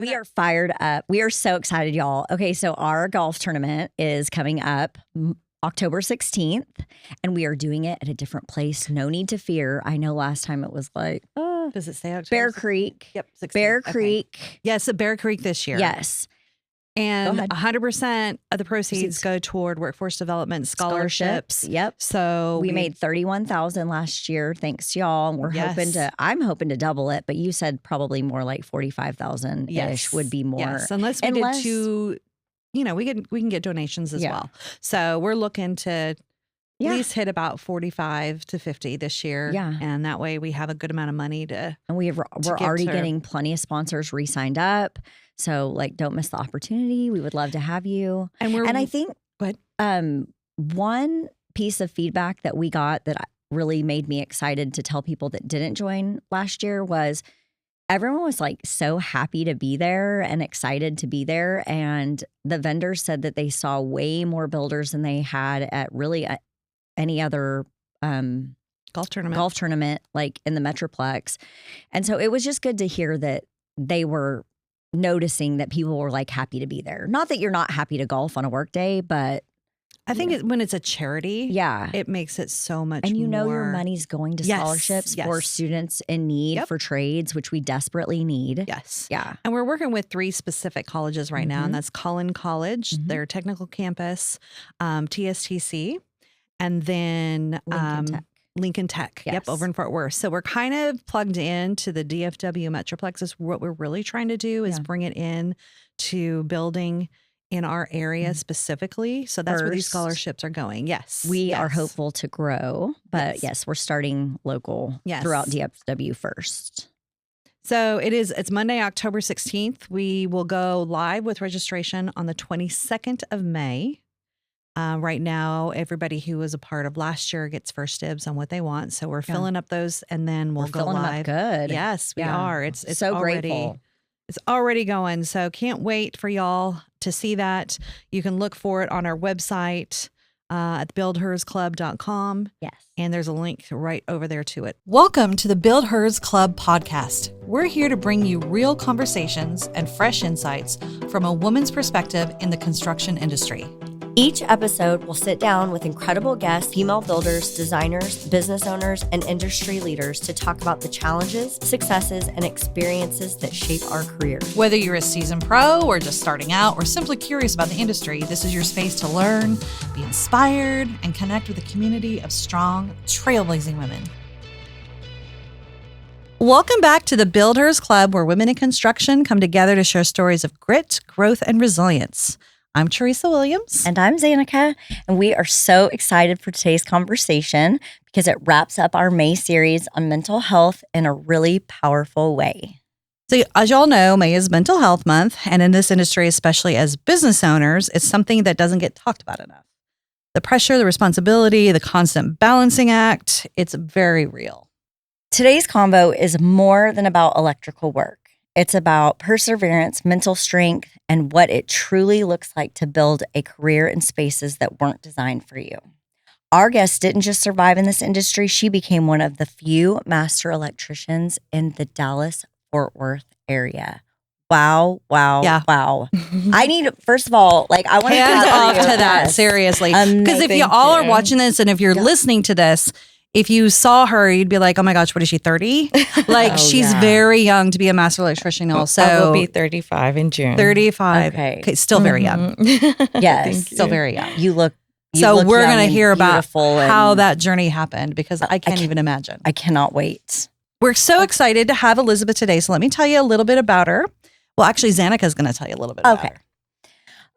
We are fired up. We are so excited, y'all. Okay, so our golf tournament is coming up October 16th, and we are doing it at a different place. No need to fear. I know last time it was like, does it say October? Bear Creek. Yep. 16th. Bear Creek. Yes, at Bear Creek this year. Yes. And 100% of the proceeds go toward workforce development scholarships. Yep. So we made $31,000 last year, thanks to y'all. And we're I'm hoping to double it, but you said probably more like 45,000 ish would be more. Yes, unless we did two, we can get donations as well. So we're looking to at least hit about 45 to 50 this year. Yeah. And that way we have a good amount of money to. And we're already getting plenty of sponsors re-signed up. So don't miss the opportunity. We would love to have you. And I think one piece of feedback that we got that really made me excited to tell people that didn't join last year was everyone was so happy to be there and excited to be there. And the vendors said that they saw way more builders than they had at really any other golf tournament in the Metroplex. And so it was just good to hear that they were noticing that people were happy to be there. Not that you're not happy to golf on a work day, but I think when it's a charity, it makes it so much more. And your money's going to scholarships for students in need for trades, which we desperately need. Yes. Yeah. And we're working with 3 specific colleges right now, and that's Collin College, their technical campus, TSTC, and then Lincoln Tech. Yes. Yep, over in Fort Worth. So we're kind of plugged into the DFW Metroplex. Is what we're really trying to do is bring it in to building in our area specifically. So that's where these scholarships are going. Yes. We are hopeful to grow, but yes, we're starting local throughout DFW first. So it's Monday, October 16th. We will go live with registration on the 22nd of May. Right now, everybody who was a part of last year gets first dibs on what they want. So we're filling up those, and then we'll go live. Good. Yes, we are. It's so already grateful. It's already going. So can't wait for y'all to see that. You can look for it on our website at BuildHERSClub.com. Yes. And there's a link right over there to it. Welcome to the Build Hers Club podcast. We're here to bring you real conversations and fresh insights from a woman's perspective in the construction industry. Each episode will sit down with incredible guests, female builders, designers, business owners, and industry leaders to talk about the challenges, successes, and experiences that shape our careers. Whether you're a seasoned pro or just starting out or simply curious about the industry, this is your space to learn, be inspired, and connect with a community of strong, trailblazing women. Welcome back to the Build Hers Club, where women in construction come together to share stories of grit, growth, and resilience. I'm Teresa Williams. And I'm Xanica. And we are so excited for today's conversation because it wraps up our May series on mental health in a really powerful way. So as y'all know, May is Mental Health Month. And in this industry, especially as business owners, it's something that doesn't get talked about enough. The pressure, the responsibility, the constant balancing act, it's very real. Today's convo is more than about electrical work. It's about perseverance, mental strength, and what it truly looks like to build a career in spaces that weren't designed for you. Our guest didn't just survive in this industry. She became one of the few master electricians in the Dallas-Fort Worth area. Wow. I need, first of all, I want to hands off to that, seriously. Because if you all are watching this and if you're listening to this, if you saw her, you'd be like, oh my gosh, what is she, 30? She's very young to be a master electrician also. I will be 35 in June. 35. Okay, still very young. Yes. Still very young. You look So we're going to hear about beautiful how that journey happened because I can't even imagine. I cannot wait. We're so excited to have Elizabeth today. So let me tell you a little bit about her. Well, actually, Xanica is going to tell you a little bit about her.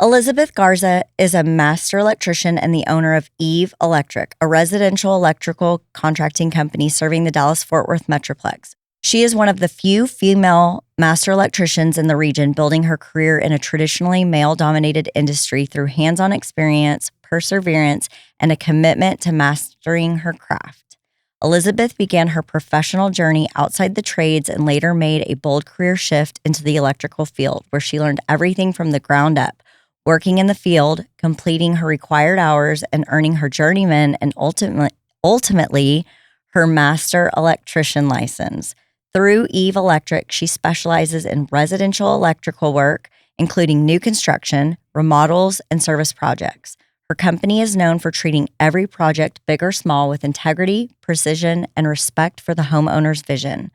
Elizabeth Garza is a master electrician and the owner of Eve Electric, a residential electrical contracting company serving the Dallas-Fort Worth Metroplex. She is one of the few female master electricians in the region, building her career in a traditionally male-dominated industry through hands-on experience, perseverance, and a commitment to mastering her craft. Elizabeth began her professional journey outside the trades and later made a bold career shift into the electrical field, where she learned everything from the ground up, working in the field, completing her required hours, and earning her journeyman and ultimately her master electrician license. Through Eve Electric, she specializes in residential electrical work, including new construction, remodels, and service projects. Her company is known for treating every project, big or small, with integrity, precision, and respect for the homeowner's vision.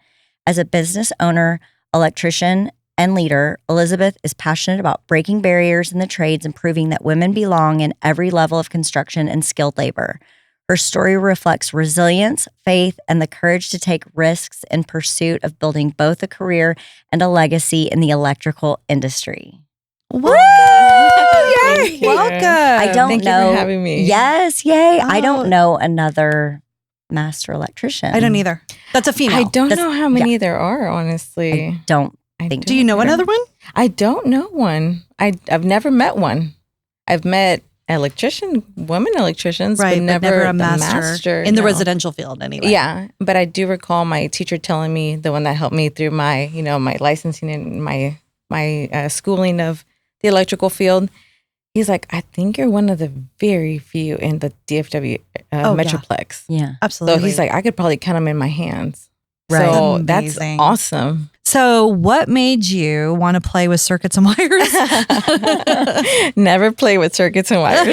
As a business owner, electrician, and leader, Elizabeth is passionate about breaking barriers in the trades and proving that women belong in every level of construction and skilled labor. Her story reflects resilience, faith, and the courage to take risks in pursuit of building both a career and a legacy in the electrical industry. Woo! Thank you. Welcome. I don't Thank know. you for having me. Yes, yay. I Oh. don't know another master electrician. I don't either. That's a female. I don't That's- know how many there are, honestly. I don't. I think- Do you know don't. another one? I don't know one. I've never met one. I've met women electricians, Right, but never, never a the master in the no. residential field anyway. Yeah, but I do recall my teacher telling me, the one that helped me through my, my licensing and my schooling of the electrical field. He's like, I think you're one of the very few in the DFW Oh, yeah. Metroplex. Yeah. Absolutely. So he's like, I could probably count them in my hands. Right. So Amazing. that's awesome. So what made you want to play with circuits and wires? Never play with circuits and wires.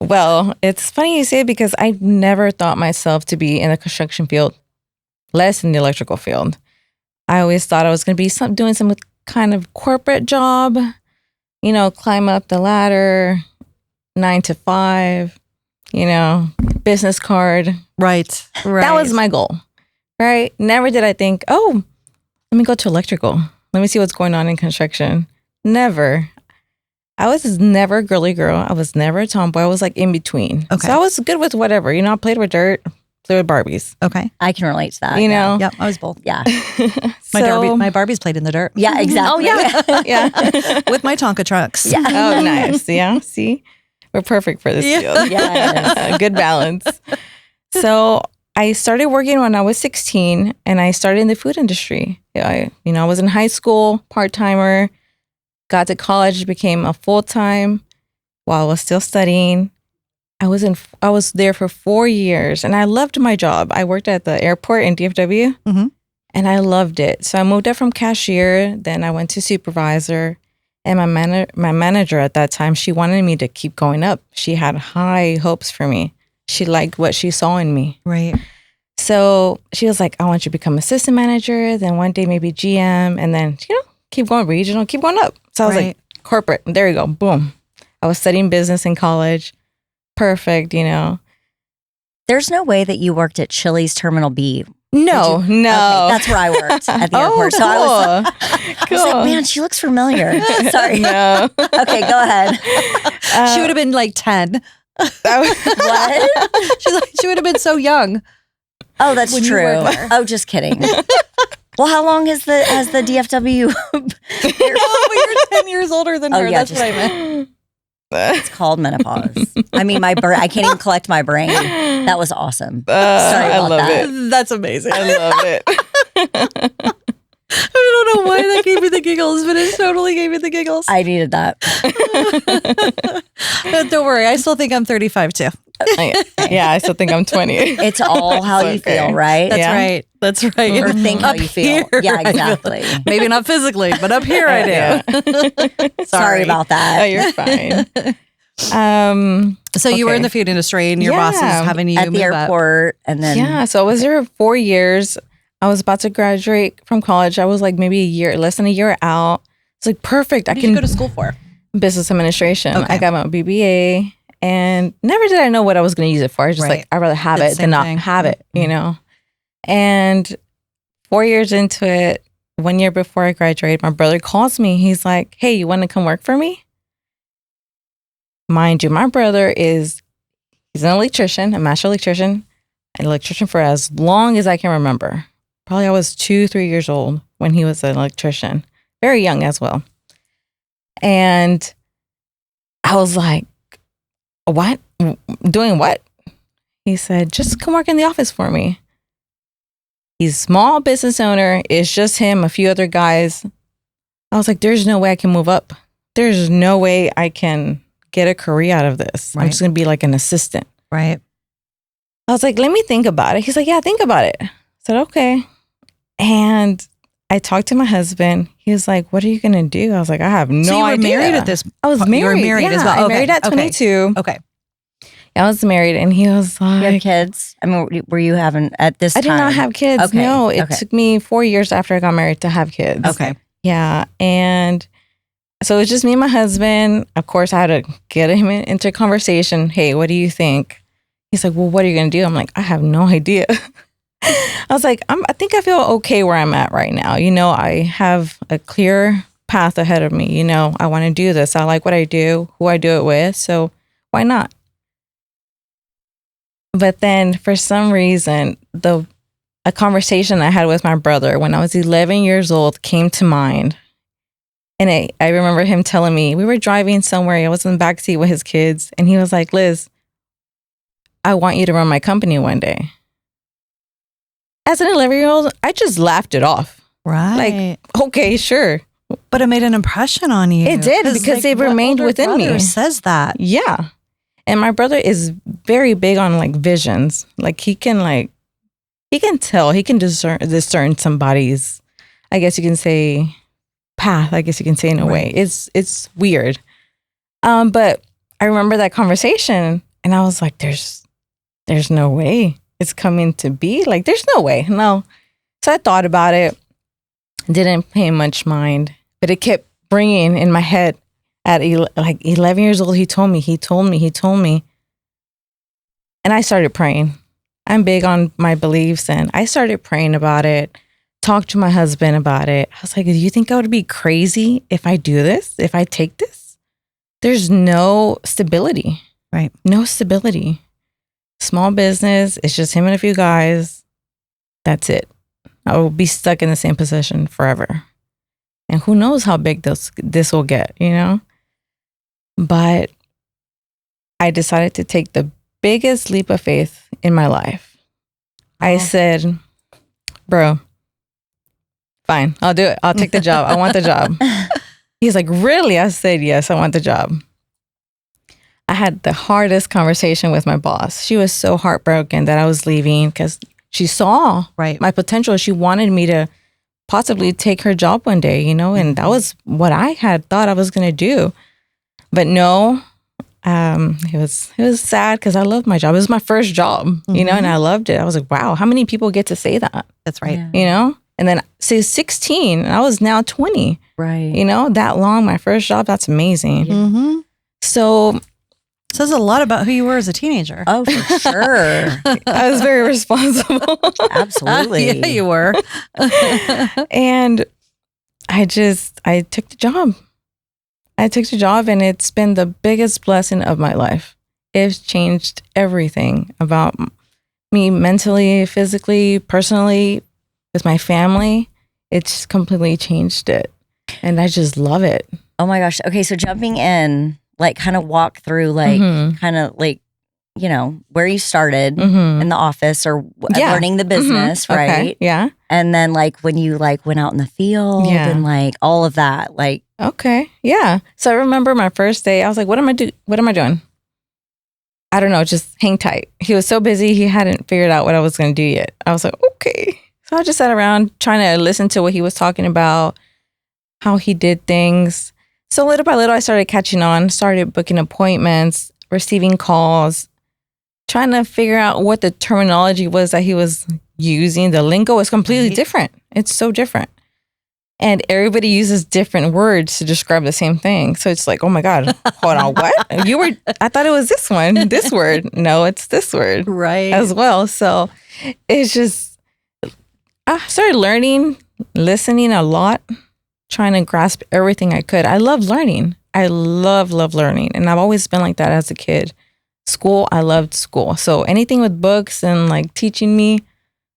Well, it's funny you say it because I never thought myself to be in the construction field, less in the electrical field. I always thought I was going to be doing some kind of corporate job, climb up the ladder, 9 to 5, business card. Right. That was my goal, right? Never did I think, oh, let me go to electrical. Let me see what's going on in construction. Never. I was never a girly girl. I was never a tomboy. I was like in between. Okay. So I was good with whatever. I played with dirt, played with Barbies. Okay. I can relate to that. Yep. I was both. Yeah. My Barbies played in the dirt. Yeah, exactly. Oh, yeah. Yeah. With my Tonka trucks. Yeah. Oh, nice. Yeah. See, we're perfect for this field. Yes. Good balance. So I started working when I was 16 and I started in the food industry. I was in high school, part-timer, got to college, became a full-time while I was still studying. I was there for 4 years and I loved my job. I worked at the airport in DFW and I loved it. So I moved up from cashier, then I went to supervisor. And my manager at that time, she wanted me to keep going up. She had high hopes for me. She liked what she saw in me. Right. So she was like, I want you to become assistant manager, then one day maybe GM, and then, keep going regional, keep going up. So I was like, corporate. There you go. Boom. I was studying business in college. Perfect, There's no way that you worked at Chili's Terminal B. No. Okay, that's where I worked at the airport. Oh, So I was cool. like, man, she looks familiar. Sorry. No. Okay, go ahead. She would have been like 10. What? She would have been so young. Oh, that's When you true. worked there. Oh, just kidding. Well, how long has the DFW? Oh, you're 10 years older than Oh, her. yeah, That's what I meant. It's called menopause. I mean, I can't even collect my brain. That was awesome. Sorry I about love that. it. That's amazing. I love it. I don't know why that gave me the giggles, but it totally gave me the giggles. I needed that. Don't worry. I still think I'm 35 too. Yeah, I still think I'm 20. It's all how you okay. feel, right? That's Yeah. right. That's right. Or think how Up you feel. here, Yeah, I feel- exactly. Maybe not physically, but up here I do. Yeah. Sorry about that. Oh, you're fine. So you were in Okay. the food industry and your boss is Yeah. having you At the move up. airport, and then Yeah, so I was there 4 years. I was about to graduate from college. I was like maybe less than a year out. It's like perfect. What did you go to school for? business administration. Okay. I got my BBA, and never did I know what I was going to use it for. I was just Right. like, I'd rather have Did the it same than not thing. have it, Mhm. you know? And 4 years into it, 1 year before I graduated, my brother calls me. He's like, hey, you want to come work for me? Mind you, my brother he's an electrician, a master electrician, an electrician for as long as I can remember. Probably I was 2-3 years old when he was an electrician, very young as well. And I was like, what? Doing what? He said, just come work in the office for me. He's a small business owner. It's just him, a few other guys. I was like, there's no way I can move up. There's no way I can get a career out of this. I'm Right. just going to be like an assistant. Right. I was like, let me think about it. He's like, yeah, think about it. said, okay. And I talked to my husband. He was like, what are you going to do? I was like, I have no idea. So you were married at this? I was married. You were married as well. I married at 22. Okay. I was married, and he was You had like, kids? I mean, were you having at this I time? did not have kids. Okay. No, it took me 4 years after I got married to have kids. Okay. Yeah. And so it was just me and my husband. Of course, I had to get him into conversation. Hey, what do you think? He's like, well, what are you going to do? I'm like, I have no idea. I was like, I think I feel okay where I'm at right now. You know, I have a clear path ahead of me. You know, I want to do this. I like what I do, who I do it with. So why not? But then for some reason, a conversation I had with my brother when I was 11 years old came to mind. And I remember him telling me, we were driving somewhere. I was in the backseat with his kids. And he was like, Liz, I want you to run my company one day. As an 11-year-old, I just laughed it off. Right. Like, okay, sure. But it made an impression on you. It did, because it remained within me. Says that. Yeah. And my brother is very big on like visions. Like he can tell, he can discern somebody's, I guess you can say, path, I guess you can say in a way. It's weird. But I remember that conversation and I was like, there's no way it's coming to be. Like, there's no way. No. So I thought about it, didn't pay much mind, but it kept ringing in my head. At 11 years old, he told me. And I started praying. I'm big on my beliefs, and I started praying about it, talked to my husband about it. I was like, do you think I would be crazy if I do this, if I take this? There's no stability. Right. No stability. Small business, it's just him and a few guys. That's it. I will be stuck in the same position forever. And who knows how big this will get, you know? But I decided to take the biggest leap of faith in my life. I said, bro, fine, I'll do it. I'll take the job. I want the job. He's like, really? I said, yes, I want the job. I had the hardest conversation with my boss. She was so heartbroken that I was leaving because she saw my potential. She wanted me to possibly take her job one day, you know, and that was what I had thought I was going to do. But no, it was sad because I loved my job. It was my first job, you know, and I loved it. I was like, wow, how many people get to say that? That's right. Yeah. You know, and then say 16, and I was now 20. Right. You know, that long, my first job, that's amazing. Mm-hmm. So says a lot about who you were as a teenager. Oh, for sure. I was very responsible. Absolutely. Yeah, you were. And I took the job. And it's been the biggest blessing of my life. It's changed everything about me mentally, physically, personally, with my family. It's completely changed it. And I just love it. Oh my gosh. Okay. So jumping in, like kind of walk through like kind of like, you know, where you started in the office or learning the business, right? Okay. Yeah. And then like when you like went out in the field and like all of that, like. Okay. Yeah. So I remember my first day, I was like, what am I doing? I don't know, just hang tight. He was so busy, he hadn't figured out what I was going to do yet. I was like, okay. So I just sat around trying to listen to what he was talking about, how he did things. So little by little, I started catching on, started booking appointments, receiving calls, trying to figure out what the terminology was that he was using. The lingo is completely different. It's so different. And everybody uses different words to describe the same thing. So it's like, oh my God, hold on, what? I thought it was this one, this word. No, it's this word. Right. As well. So it's just, I started learning, listening a lot, trying to grasp everything I could. I love learning. I love learning. And I've always been like that as a kid. School, I loved school. So anything with books and like teaching me,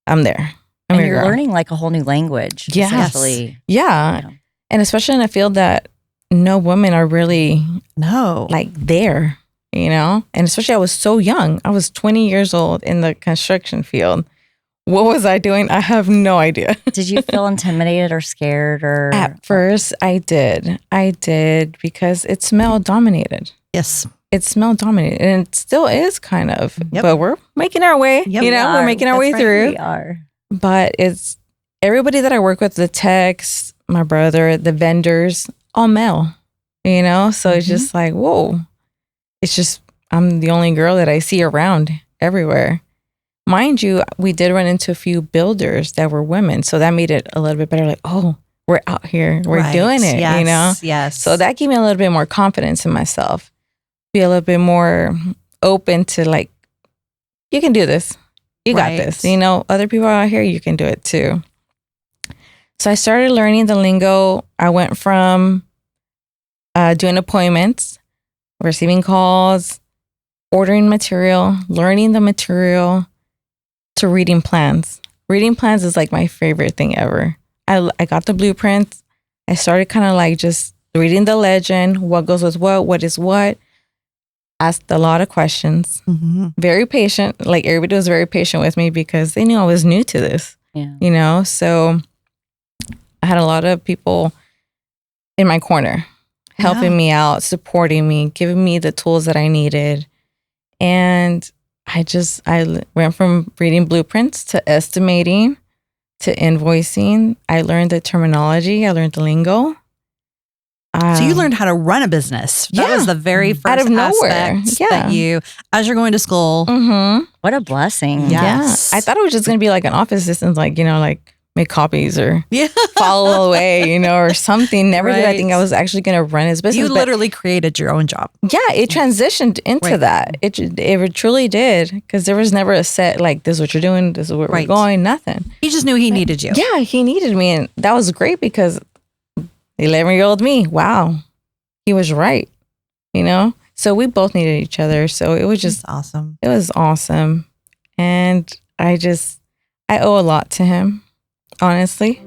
I'm there. And you're learning like a whole new language. Yes. Essentially. Yeah. And especially in a field that no women are really like there, you know? And especially I was so young. I was 20 years old in the construction field. What was I doing? I have no idea. Did you feel intimidated or scared or? At first I did. Because it's male dominated. Yes. It's male dominated and it still is kind of, but we're making our way, you know, we're making our way through. We are. but it's everybody that I work with, the techs, my brother, the vendors, all male, you know? So it's just like, whoa, it's just, I'm the only girl that I see around everywhere. Mind you, we did run into a few builders that were women. So that made it a little bit better. Like, oh, we're out here, we're doing it, yes, you know? Yes. So that gave me a little bit more confidence in myself. Be a little bit more open to like, you can do this. You got this. You know, other people out here, you can do it too. So I started learning the lingo. I went from doing appointments, receiving calls, ordering material, learning the material, to reading plans. Reading plans is like my favorite thing ever. I got the blueprints. I started kind of like just reading the legend, what goes with what is what. Asked a lot of questions. Very patient. Like everybody was very patient with me because they knew I was new to this. Yeah. You know, so I had a lot of people in my corner helping me out, supporting me, giving me the tools that I needed. And I went from reading blueprints to estimating to invoicing. I learned the terminology. I learned the lingo. So you learned how to run a business. That was the very first out of nowhere. aspect that you, as you're going to school. What a blessing. Yes. Yeah. I thought it was just going to be like an office assistant, like, you know, like make copies or follow away, you know, or something. Never did I think I was actually going to run his business. You literally created your own job. Yeah, it transitioned into that. It truly did, because there was never a set, like, this is what you're doing, this is where we're going, nothing. He just knew he needed you. Yeah, he needed me. And that was great because 11-year-old me, wow, he was right, you know? So we both needed each other. So it was just awesome. It was awesome. And I owe a lot to him, honestly.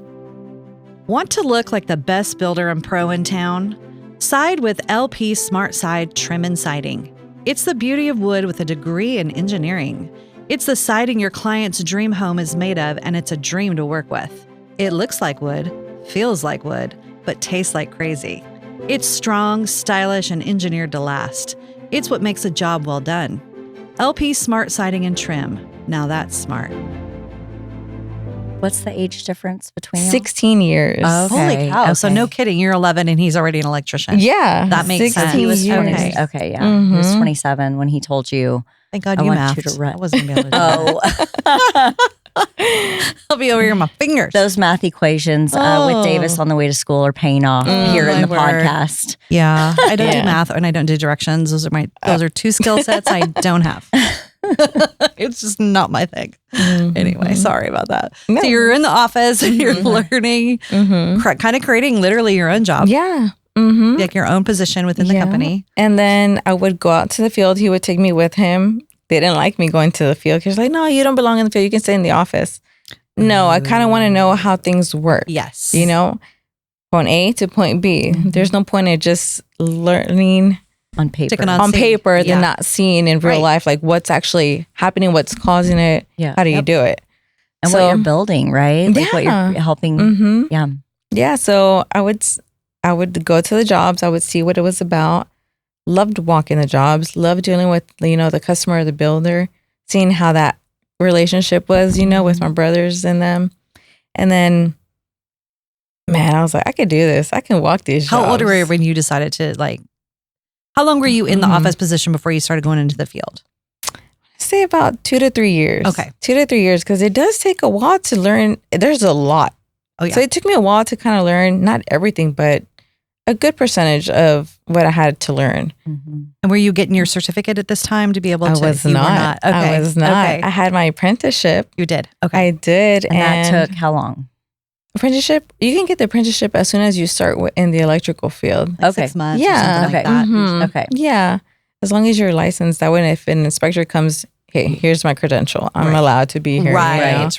Want to look like the best builder and pro in town? Side with LP Smart Side Trim and Siding. It's the beauty of wood with a degree in engineering. It's the siding your client's dream home is made of, and it's a dream to work with. It looks like wood, feels like wood, but tastes like crazy. It's strong, stylish, and engineered to last. It's what makes a job well done. LP Smart Siding and Trim. Now that's smart. What's the age difference between y'all? 16 years. Oh, okay. Holy cow. So no kidding. You're 11 and he's already an electrician. Yeah. That makes sense. He was 20. Okay. Okay, yeah. He was 27 when he told you. Thank God I you want mathed. you to run. I wasn't going to be able to do Oh, I'll be over here on my fingers. those math equations with Davis on the way to school are paying off here in my the word. podcast. Yeah. I don't do math and I don't do directions. Those are two skill sets I don't have. It's just not my thing. Anyway, sorry about that. No. So you're in the office and you're learning, kind of creating literally your own job. Yeah. Like your own position within the company. And then I would go out to the field. He would take me with him. They didn't like me going to the field. He's like, no, you don't belong in the field. You can stay in the office. No, I kind of want to know how things work. Yes. You know, point A to point B. There's no point in just learning On paper. on paper than not seeing in real life, like what's actually happening, what's causing it. Yeah. How do you do it? And what you're building, right? Like what you're helping. Yeah. Yeah. So I would go to the jobs. I would see what it was about. Loved walking the jobs. Loved dealing with, you know, the customer or the builder, seeing how that relationship was, you know, with my brothers and them. And then, man, I was like, I could do this. I can walk these jobs. How old were you when you decided to how long were you in the office position before you started going into the field? Say about 2 to 3 years. Okay. 2 to 3 years, because it does take a while to learn. There's a lot. Oh, yeah. So it took me a while to kind of learn, not everything, but a good percentage of what I had to learn. And were you getting your certificate at this time to be able to? I was you were not. Okay. I was not. Okay. I had my apprenticeship. You did. Okay. I did. And that took how long? Apprenticeship, you can get the apprenticeship as soon as you start in the electrical field. Like 6 months. Yeah. Or something like that. Mhm. Okay. Yeah. As long as you're licensed, that way if an inspector comes, hey, here's my credential. I'm allowed to be here. Right.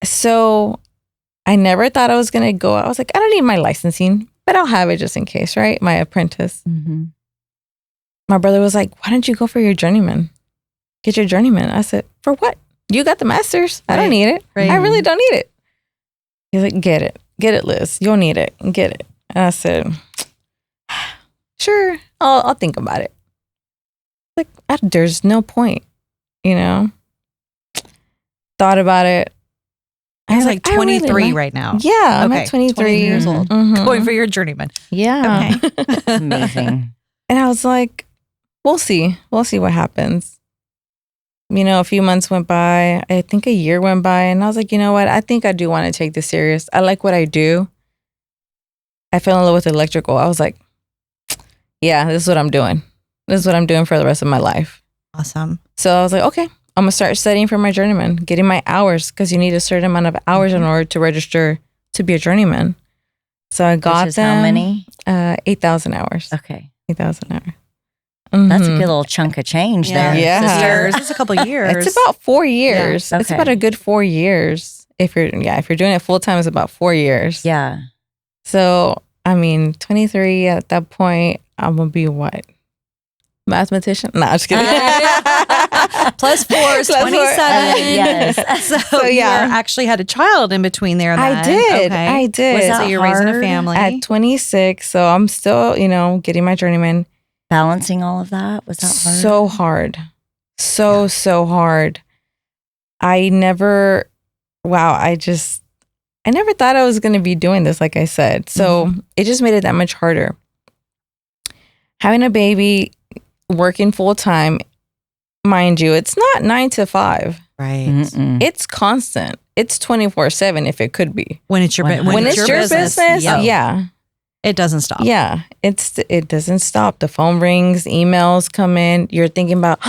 So I never thought I was going to go. I was like, I don't need my licensing, but I'll have it just in case, right? My apprentice. My brother was like, why don't you go for your journeyman? Get your journeyman. I said, for what? You got the master's. I don't need it. I really don't need it. He's like, get it. Get it, Liz. You'll need it. Get it. And I said, sure, I'll think about it. Like, there's no point, you know? thought about it. I was like I really 23 like- right now. Yeah, I'm Okay, at 23 23 years old. Mhm. Going for your journeyman. Yeah. Okay. Amazing. And I was like, we'll see. We'll see what happens. You know, a few months went by. I think a year went by. And I was like, you know what? I think I do want to take this serious. I like what I do. I fell in love with electrical. I was like, yeah, this is what I'm doing. This is what I'm doing for the rest of my life. Awesome. So I was like, okay, I'm going to start studying for my journeyman, getting my hours, because you need a certain amount of hours in order to register to be a journeyman. So I got Which is them. how many? 8,000 hours. Okay. 8,000 hours. That's a Mhm. good little chunk of change there. Yeah. Sisters. It's a couple years. It's about 4 years. Yeah. It's Okay. about a good 4 years. If you're doing it full time, it's about 4 years. Yeah. So, I mean, 23 at that point, I'm going to be what? Mathematician? No, I'm just kidding. Plus 4 is Plus 27. four. Yes. So, yeah. you actually had a child in between there. I Then. did. Okay. I did. Was that So you're raising a hard? family. At 26. So I'm still, getting my journeyman. Balancing all of that, was that hard? So hard. So hard. I never thought I was going to be doing this, like I said. So it just made it that much harder. Having a baby, working full time, mind you, it's not 9 to 5. Right. Mm-mm. It's constant. It's 24/7 if it could be. When it's your When it's your business, yep. yeah. It doesn't stop. Yeah, it doesn't stop. The phone rings, emails come in. You're thinking about,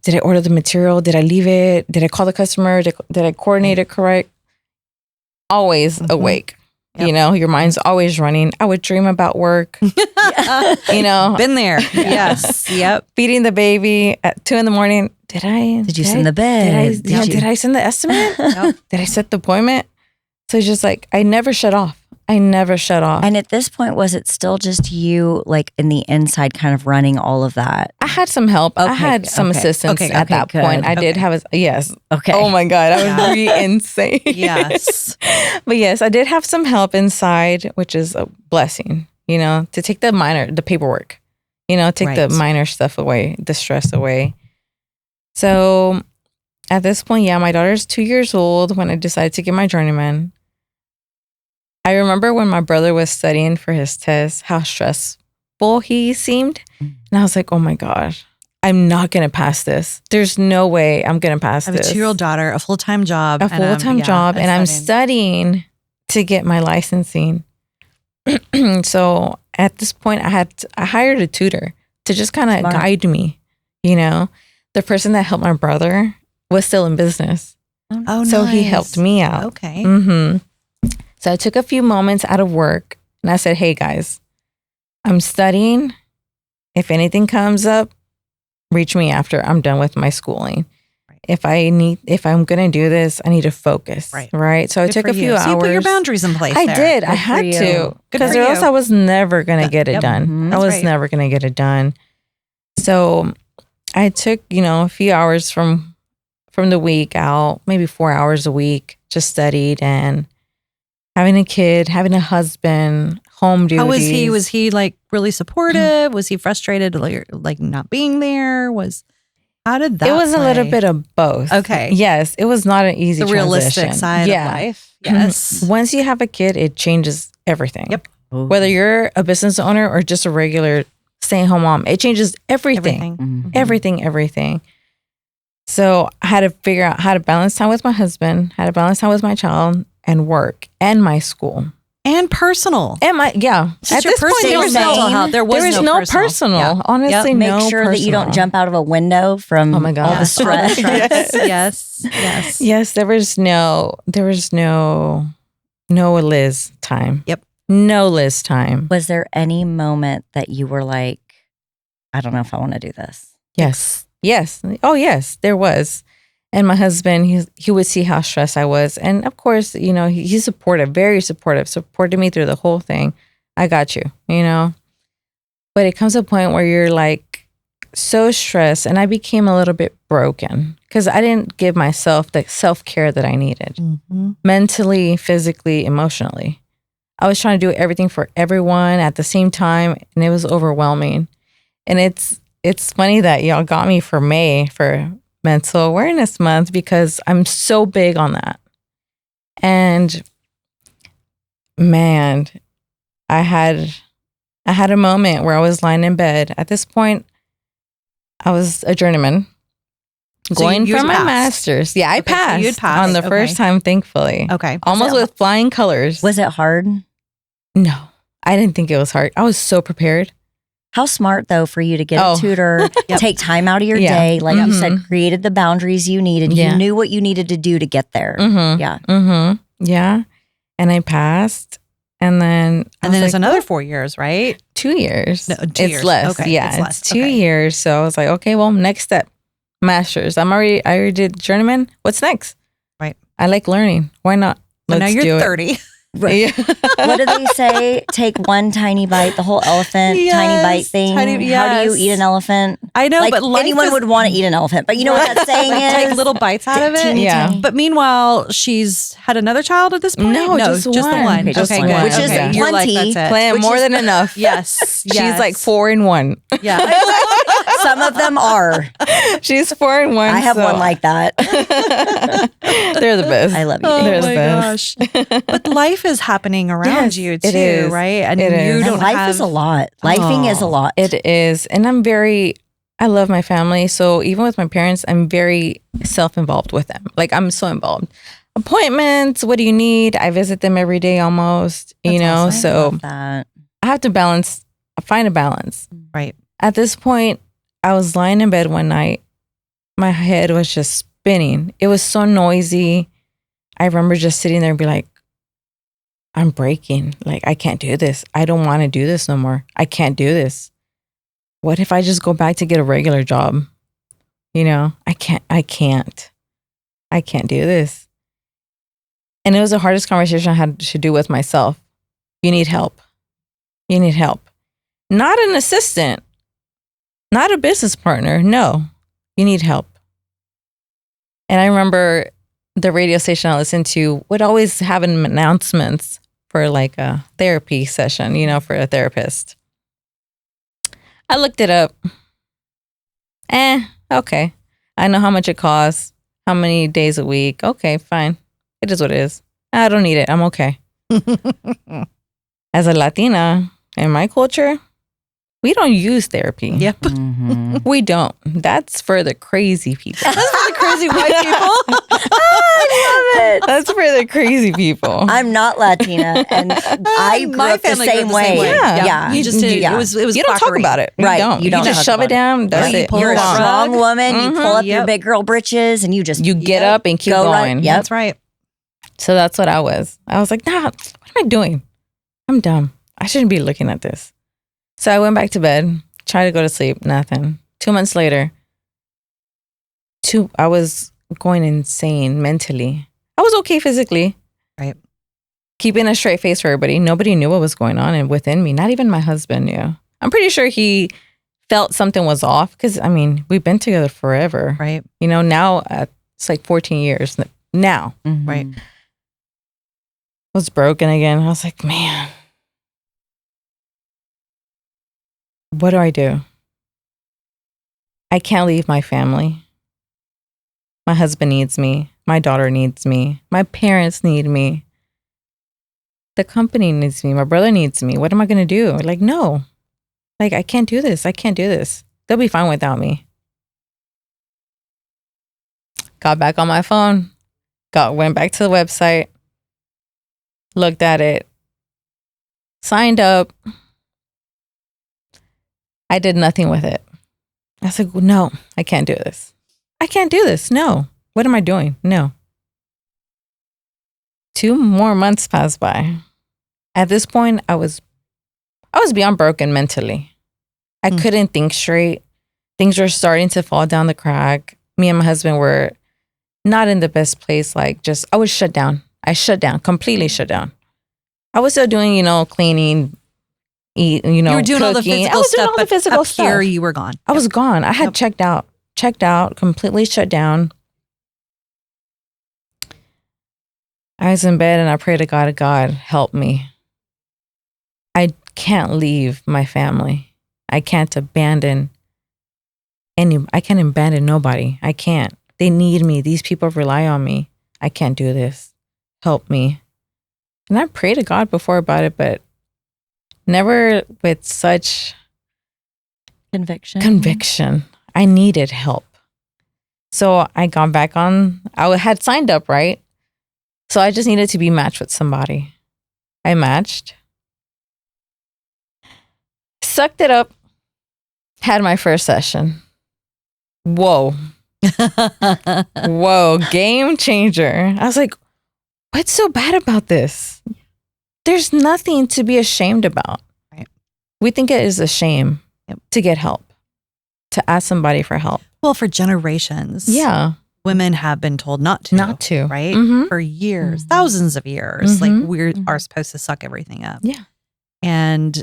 did I order the material? Did I leave it? Did I call the customer? Did I coordinate it correct? Always awake. Yep. Your mind's always running. I would dream about work. Been there. Yes. Yep. Feeding the baby at 2 a.m. Did you send the bed? Did I send the estimate? Did I set the appointment? So it's just like, I never shut off. And at this point, was it still just you, like in the inside, kind of running all of that? I had some help. I Okay, had some okay, assistance okay, at that good. point. I did Okay. have yes. Okay. Oh my God, I was really insane. Yes. But yes, I did have some help inside, which is a blessing, to take the paperwork, take the Right. minor stuff away, the stress away. So at this point, my daughter's 2 years old when I decided to get my journeyman. I remember when my brother was studying for his test, how stressful he seemed. And I was like, oh my gosh, I'm not going to pass this. There's no way I'm going to pass I have this. a 2-year-old daughter, a full-time job. A full-time job, and I'm studying to get my licensing. So at this point, I hired a tutor to just kind of Smart. guide me. The person that helped my brother was still in business, Oh, so he nice. helped me out. Okay. Mm-hmm. So I took a few moments out of work, and I said, "Hey guys, I'm studying. If anything comes up, reach me after I'm done with my schooling." If I'm going to do this, I need to focus. Right. So I Good took for a few you. hours. So you put your boundaries in place. I there. did. I Good had for you. to. Good Because for or else you. I was never going to get it Yep. done. Mhm. I That's was right. never going to get it done. So I took, a few hours from the week out, maybe 4 hours a week, just studied and having a kid, having a husband, home duties. How was he? Was he like really supportive? Was he frustrated like not being there? How did that It was a little play? bit of both. Okay. Yes, it was not an easy The realistic transition. side of life. Yes. Once you have a kid, it changes everything. Yep. Whether you're a business owner or just a regular stay-at-home mom, it changes everything. Mhm. Everything. So I had to figure out how to balance time with my husband, how to balance time with my child and work and my school. And personal. And my, Just At your this point, personal there was mental health. There was no no personal. Yeah. Honestly, Make no sure that you don't personal. jump out of a window from Oh my God. all the Yes, all the stress. stress. Yes. Yes, there was no Liz time. Yep. No Liz time. Was there any moment that you were like, I don't know if I want to do this? Yes. Oh, yes, there was. And my husband, he would see how stressed I was. And of course, he's supportive, very supportive, supported me through the whole thing. I got you, But it comes to a point where you're like so stressed. And I became a little bit broken because I didn't give myself the self-care that I needed. Mm-hmm. Mentally, physically, emotionally. I was trying to do everything for everyone at the same time, and it was overwhelming. And it's funny that y'all got me for May Mental Awareness Month because I'm so big on that. And man, I had a moment where I was lying in bed. At this point, I was a journeyman. Going for my master's. Yeah, I passed, so you'd passed on the first time, thankfully. Okay. Almost with flying colors. Was it hard? No, I didn't think it was hard. I was so prepared. How smart, though, for you to get a tutor, take time out of your day. Like you said, created the boundaries you needed. Yeah. You knew what you needed to do to get there. Yeah. Yeah. And I passed. And then it's another 4 years, right? 2 years. No, 2 it's years. less. Okay. Yeah, it's 2 years. So I was like, okay, well, next step, master's. I already did journeyman. What's next? Right. I like learning. Why not? Let's now you're do 30. It. Right. What do they say? Take one tiny bite, the whole elephant, tiny bite thing. How do you eat an elephant? I know, like, but anyone would want to eat an elephant. But you know what that saying is? Take little bites out of it. Yeah. But meanwhile, she's had another child at this point? No, just the one. one. Okay, just Okay, one. good. Which is okay. You're like, plenty. that's it. Plan more than enough. Yes. She's like 4 in 1. Yeah. Some of them are. She's 4 in 1. I have one like that. They're the best. I love you. They're the my best. gosh. But life is happening around Yes, you it too, is. right? And It is. you don't And life have is a lot. Lifing is a lot. It is. And I love my family. So even with my parents, I'm very self-involved with them. Like I'm so involved. Appointments, what do you need? I visit them every day almost, you know? Awesome. I So love that. I have to find a balance. right. At this point, I was lying in bed one night. My head was just spinning. It was so noisy. I remember just sitting there and be like, I'm breaking. Like, I can't do this. I don't want to do this no more. I can't do this. What if I just go back to get a regular job? You know, I can't do this. And it was the hardest conversation I had to do with myself. You need help. You need help. Not an assistant, not a business partner. No, you need help. And I remember the radio station I listened to would always have announcements for like a therapy session, you know, for a therapist. I looked it up. Okay. I know how much it costs, how many days a week. Okay, fine. It is what it is. I don't need it. I'm okay. As a Latina, in my culture, we don't use therapy. Yep. We don't. That's for the crazy people. That's for the crazy white people. I love it. That's for the crazy people. I'm not Latina, and I grew My up the family grew same up the way. same way. Yeah. You just did. Yeah. It was You don't talk quackery. about it. Right. You don't. You don't just talk shove it about down. That's Yeah, you it. pull You're it You're a out. gone. strong woman. You pull up your Yep. big girl britches, and you just You get up and keep go right- going. Yep. That's right. So that's what I was. I was like, nah, what am I doing? I'm dumb. I shouldn't be looking at this. So I went back to bed, tried to go to sleep, nothing. 2 months later, I was going insane mentally. I was okay physically. Right. Keeping a straight face for everybody. Nobody knew what was going on and within me. Not even my husband knew. I'm pretty sure he felt something was off because, I mean, we've been together forever. Right. You know, now it's like 14 years now. Right. Was broken again. I was like, man, what do I do? I can't leave my family. My husband needs me. My daughter needs me. My parents need me. The company needs me. My brother needs me. What am I going to do? Like, no. Like, I can't do this. I can't do this. They'll be fine without me. Got back on my phone. Went back to the website. Looked at it. Signed up. I did nothing with it. I was like, no, I can't do this. I can't do this. No. What am I doing? No. 2 more months passed by. At this point, I was beyond broken mentally. I couldn't think straight. Things were starting to fall down the crack. Me and my husband were not in the best place. Like, I was shut down. I shut down, completely shut down. I was still doing, cleaning, you were doing all the cooking. physical I was stuff, doing all the but physical up stuff. here you were gone. I was gone. I had checked out, completely shut down. I was in bed and I prayed to God, help me. I can't leave my family. I can't abandon I can't abandon nobody. I can't. They need me. These people rely on me. I can't do this. Help me. And I prayed to God before about it, but never with such conviction. I needed help. So I got back on. I had signed up, right? So I just needed to be matched with somebody. I matched. Sucked it up. Had my first session. Whoa. Whoa. Game changer. I was like, what's so bad about this? There's nothing to be ashamed about. Right. We think it is a shame to get help, to ask somebody for help. Well, for generations. Yeah. Women have been told not to. Not to. Right? Mhm. For years, thousands of years. Mhm. Like we are supposed to suck everything up. Yeah. And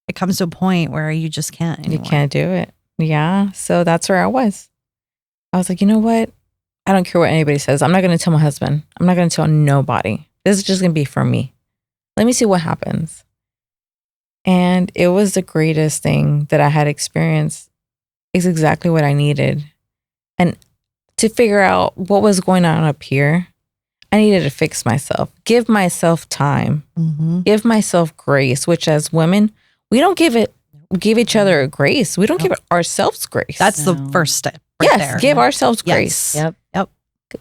it comes to a point where you just can't anymore. You can't do it. Yeah. So that's where I was. I was like, you know what? I don't care what anybody says. I'm not going to tell my husband. I'm not going to tell nobody. This is just going to be for me. Let me see what happens. And it was the greatest thing that I had experienced. It's exactly what I needed. And to figure out what was going on up here, I needed to fix myself, give myself time, give myself grace, which as women, we don't give each other a grace. We don't give ourselves grace. That's the first step. Yes, there. give ourselves grace. Yes. Yep.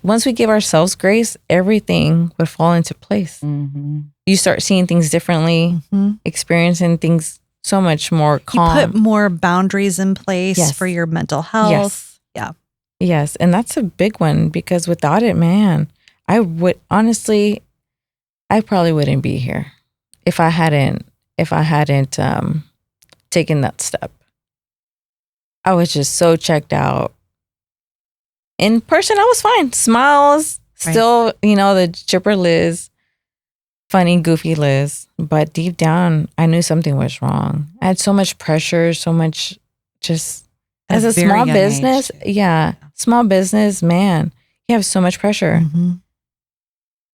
Once we give ourselves grace, everything would fall into place. You start seeing things differently, experiencing things so much more calm. You put more boundaries in place for your mental health. Yes. Yeah. Yes. And that's a big one because without it, man, I would honestly, I probably wouldn't be here if I hadn't taken that step. I was just so checked out. In person, I was fine. Smiles, still, the chipper Liz, funny, goofy Liz. But deep down, I knew something was wrong. I had so much pressure, so much just as a small business. Small business, man, you have so much pressure.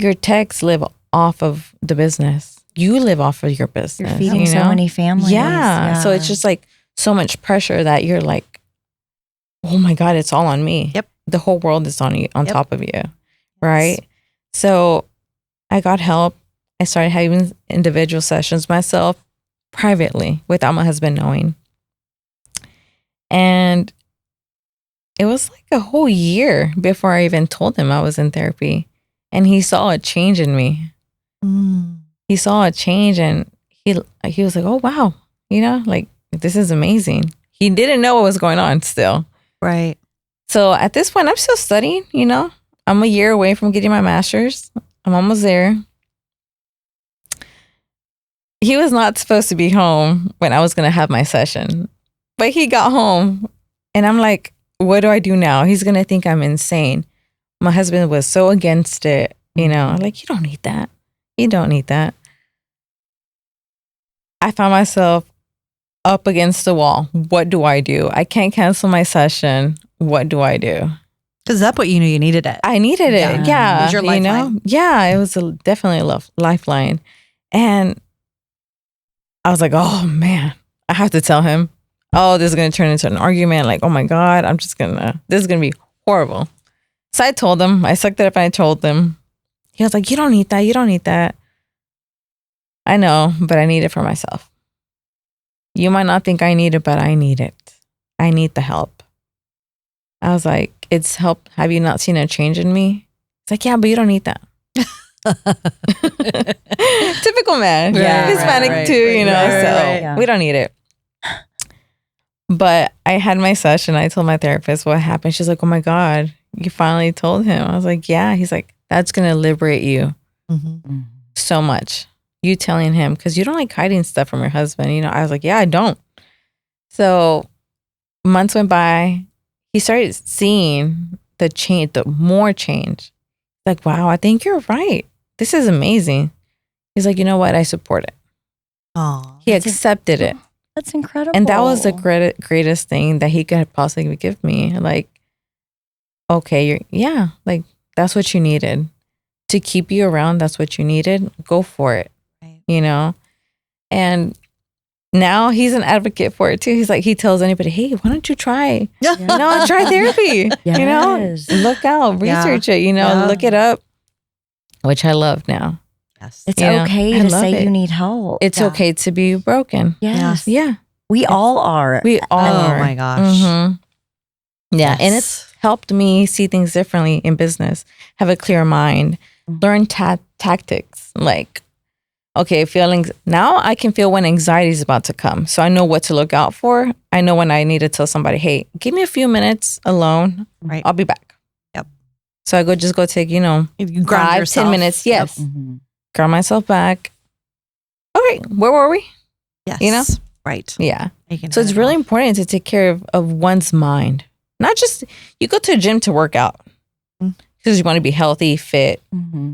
Your techs live off of the business. You live off of your business. You're feeding so many families. Yeah. So it's just like so much pressure that you're like, oh my God, it's all on me. Yep. The whole world is on you, on top of you. Right. So I got help. I started having individual sessions myself privately without my husband knowing. And it was like a whole year before I even told him I was in therapy. And he saw a change in me. He saw a change and he was like, oh, wow. Like this is amazing. He didn't know what was going on still. Right. So at this point, I'm still studying, I'm a year away from getting my master's. I'm almost there. He was not supposed to be home when I was going to have my session, but he got home and I'm like, what do I do now? He's going to think I'm insane. My husband was so against it, like, you don't need that. You don't need that. I found myself up against the wall. What do I do? I can't cancel my session. What do I do? Because that's what you knew you needed it. I needed it. Yeah. It was your lifeline. Yeah, it was definitely a lifeline. And I was like, oh man, I have to tell him. Oh, this is going to turn into an argument. Like, oh my God, this is going to be horrible. So I told him, I sucked it up and I told him. He was like, you don't need that. You don't need that. I know, but I need it for myself. You might not think I need it, but I need it. I need the help. I was like, it's help. Have you not seen a change in me? It's like, yeah, but you don't need that. Typical man. Yeah, Hispanic too, so we don't need it. But I had my session. I told my therapist what happened. She's like, oh my God, you finally told him. I was like, yeah. He's like, that's going to liberate you so much. You telling him, because you don't like hiding stuff from your husband. I was like, yeah, I don't. So months went by. He started seeing the change, the more change. Like, wow, I think you're right. This is amazing. He's like, you know what? I support it. Oh, he accepted it. That's incredible. And that was the greatest thing that he could possibly give me. Like, okay, like that's what you needed. To keep you around, that's what you needed. Go for it. Right. And now he's an advocate for it too. He's like, he tells anybody, hey, why don't you try? Try therapy. Yes. Look out, research it, look it up, which I love now. Yes. It's okay to say it. you need help. It's okay to be broken. Yes. Yeah. We all are. We all are. Oh my gosh. Yeah. Yes. And it's helped me see things differently in business, have a clear mind, learn tactics. Like, okay, now I can feel when anxiety is about to come. So I know what to look out for. I know when I need to tell somebody, hey, give me a few minutes alone. Right. I'll be back. Yep. So I just go take, You ground 5, yourself. 10 minutes. Yes. Yep. Ground myself back. Okay, where were we? Yes. Right. Yeah. Making So it's it really off. important to take care of one's mind. Not just, you go to a gym to work out because you want to be healthy, fit.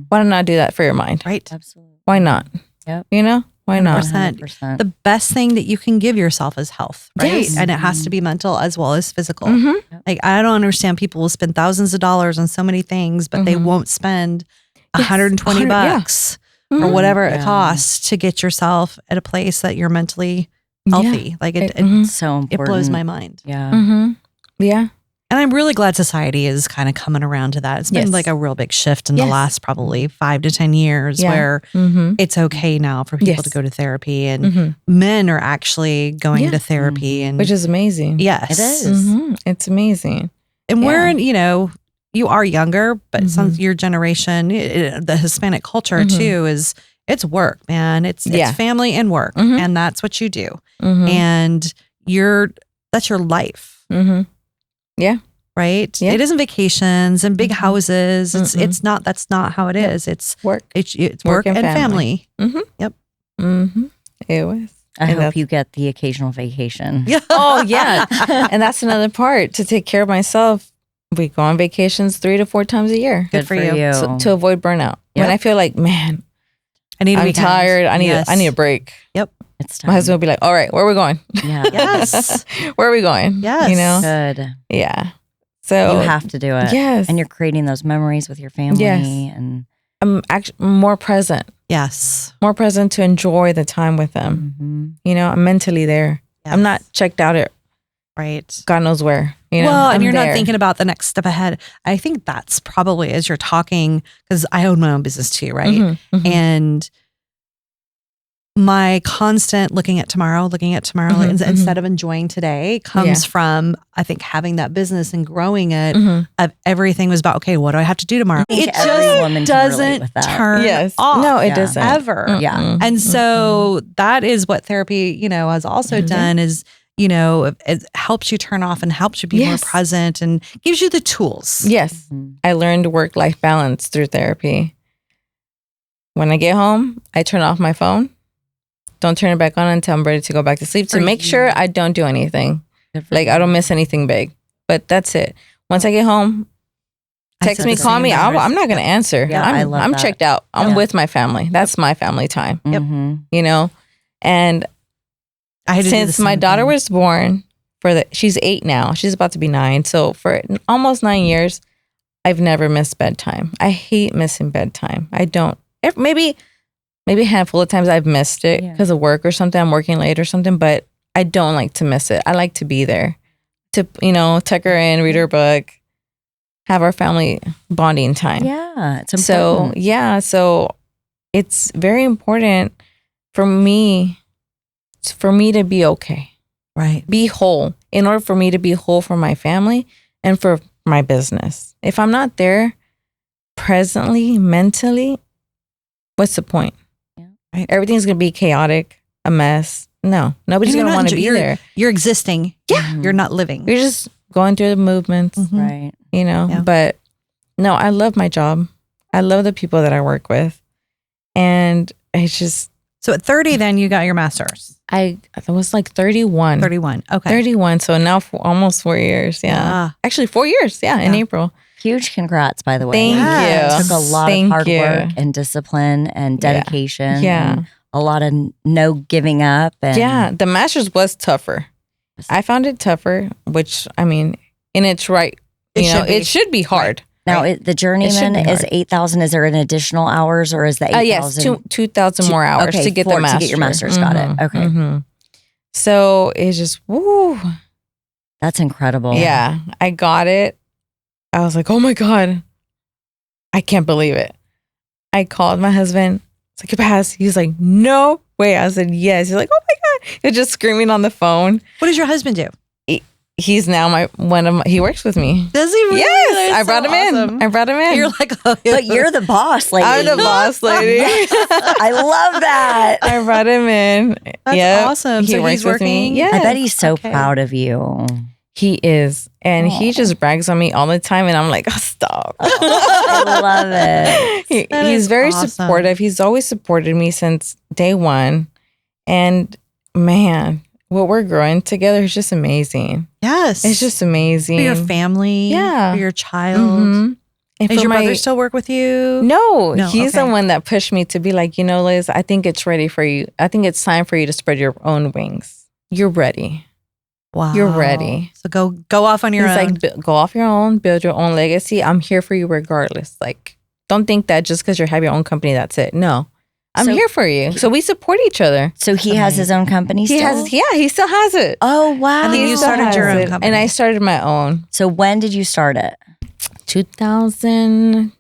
Why not do that for your mind? Right. Absolutely. Why not? Yep. Why not? 100%. The best thing that you can give yourself is health, right? Yes. And it has to be mental as well as physical. Mm-hmm. Like, I don't understand people will spend thousands of dollars on so many things, but they won't spend $120 bucks or whatever it costs to get yourself at a place that you're mentally healthy. Yeah. Like it So important. it blows my mind. Yeah. Mm-hmm. Yeah. And I'm really glad society is kind of coming around to that. It's been like a real big shift in the last probably 5 to 10 years where it's okay now for people to go to therapy, and men are actually going to therapy, and which is amazing. yes, It is. It's amazing. And we're in, you are younger, but some your generation, the Hispanic culture too, it's work, man. It's family and work, and that's what you do, and that's your life. Yeah. Right. Yeah. It isn't vacations and big houses. It's not. That's not how it is. It's work. It's work and family. Yep. It was. I hope you get the occasional vacation. Yeah. Oh yeah. And that's another part, to take care of myself. We go on vacations 3 to 4 times a year. Good for you. So, to avoid burnout. When I feel like, man, I'm tired. I need a break. Yep. It's time. My husband will be like, all right, where are we going? Yeah. Yes. Where are we going? Yes. Good. Yeah. So You have to do it. Yes. And you're creating those memories with your family. Yes. And I'm actually more present. Yes. More present to enjoy the time with them. I'm mentally there. Yes. I'm not checked out at Right. God knows where. Well, and I'm you're there. not thinking about the next step ahead. I think that's probably, as you're talking, because I own my own business too, right? And my constant looking at tomorrow instead of enjoying today comes from, I think, having that business and growing it. Of everything was about, okay, what do I have to do tomorrow? think It every woman just can relate doesn't with that. turn off. No, it doesn't. Ever. Yeah. And so that is what therapy, has also done is, it helps you turn off and helps you be more present and gives you the tools. Yes. I learned work-life balance through therapy. When I get home, I turn off my phone. Don't turn it back on until I'm ready to go back to sleep, to make sure I don't do anything. Like I don't miss anything big. But that's it. Once I get home, text me, call me. I'm not going to answer. Yeah, I love I'm that. checked out. I'm with my family. That's my family time. Yep. And I had to do the since same my daughter thing. was born, she's 8 now. She's about to be 9. So for almost 9 years, I've never missed bedtime. I hate missing bedtime. I don't. Maybe a handful of times I've missed it because of work or something. I'm working late or something, but I don't like to miss it. I like to be there to, tuck her in, read her book, have our family bonding time. Yeah. It's important. So it's very important for me to be okay. Right. Be whole. In order for me to be whole for my family and for my business. If I'm not there presently, mentally, what's the point? Yeah. Right. Everything's going to be chaotic, a mess. No, nobody's going to want to be there. You're existing. Yeah. You're not living. You're just going through the movements, Right. But no, I love my job. I love the people that I work with. And it's just, So at 30, then you got your master's. I was like 31. 31. Okay. 31. So now for almost 4 years. Yeah. Actually 4 years. Yeah. In April. Huge congrats, by the way. Thank you. It took a lot Thank of hard you. work and discipline and dedication. Yeah. And a lot of no giving up. And The master's was tougher. I found it tougher, which, I mean, in its right, it should be hard. Now, right? the journeyman be is hard. 8,000. Is there an additional hours or is the 8,000? Yes, 2,000 more hours to get the master's. To get your master's. Got it. Okay. So it's just, woo. That's incredible. Yeah, I got it. I was like, oh my God, I can't believe it. I called my husband. It's like, it passed. He's like, no way. I said, yes. He's like, oh my God. He's just screaming on the phone. What does your husband do? He's now he works with me. Does he really? Yes, That's I brought so him awesome. in. I brought him in. You're like, oh, But you're the boss lady. I'm the boss lady. I love that. I brought him in. That's awesome. He So works he's with me. working? Yes. I bet he's so Okay. proud of you. He is. And he just brags on me all the time. And I'm like, oh, stop. I love it. That He's is very awesome. supportive. He's always supported me since day one. And man, what we're growing together is just amazing. Yes. It's just amazing. for your family. Yeah. For your child. Mhm. And Does for your my- brother still work with you? No, No, he's okay. the one that pushed me to be like, Liz, I think it's ready for you. I think it's time for you to spread your own wings. You're ready. Wow. You're ready. So go off on your He's own. like, go off your own, build your own legacy. I'm here for you regardless. Like, don't think that just because you have your own company, that's it. No, I'm So- here for you. So we support each other. So he has his own company still? He still has it. Oh, wow. And then He you still started your has own it. company. And I started my own. So when did you start it? 2001.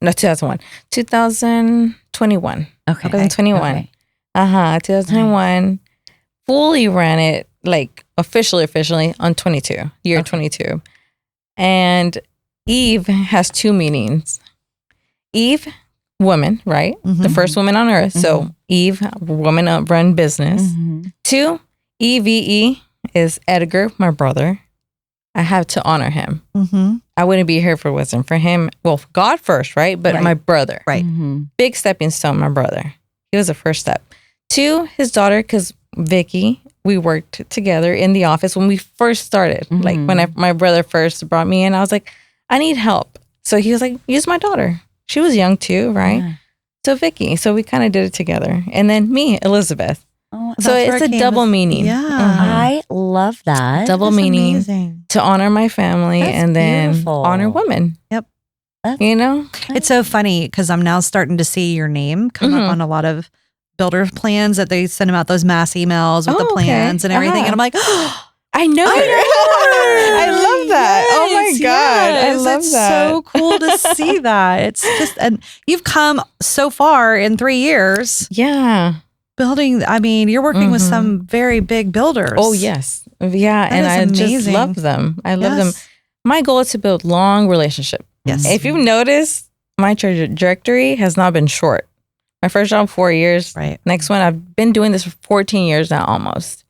No, 2001. 2021. Okay. 2021. Okay. 2021. Fully ran it, like officially on 22, year 22. And Eve has two meanings. Eve, woman, right? The first woman on earth. So Eve, woman run business. Mhm. 2, EVE is Edgar, my brother. I have to honor him. Mm-hmm. I wouldn't be here if it wasn't for him. Well, God first, right? But Right. my brother. Right. Mhm. Big stepping stone, my brother. He was the first step. 2, his daughter, because Vicky, we worked together in the office when we first started. Like when my brother first brought me in, I was like, I need help. So he was like, use my daughter. She was young too, right? Yeah. So Vicky. So we kind of did it together. And then me, Elizabeth. Oh, So That's where it's it a came. double meaning. Yeah. I love that. Double That's meaning amazing. to honor my family That's and then beautiful. honor women. Yep. That's- You know? It's so funny because I'm now starting to see your name come up on a lot of builder plans that they send them out those mass emails with the Oh, okay. plans and everything. And I'm like, I know her. I love that. Oh my Yes, God. I yes. love It's that. so cool to see that. It's just, and you've come so far in 3 years Yeah. building. I mean, you're working with some very big builders. Oh, yes. Yeah. That And is I just amazing. love them. I love them. Yes. My goal is to build long relationships. Yes. If you've noticed, my trajectory has not been short. My first job, 4 years. Right. Next one, I've been doing this for 14 years now almost.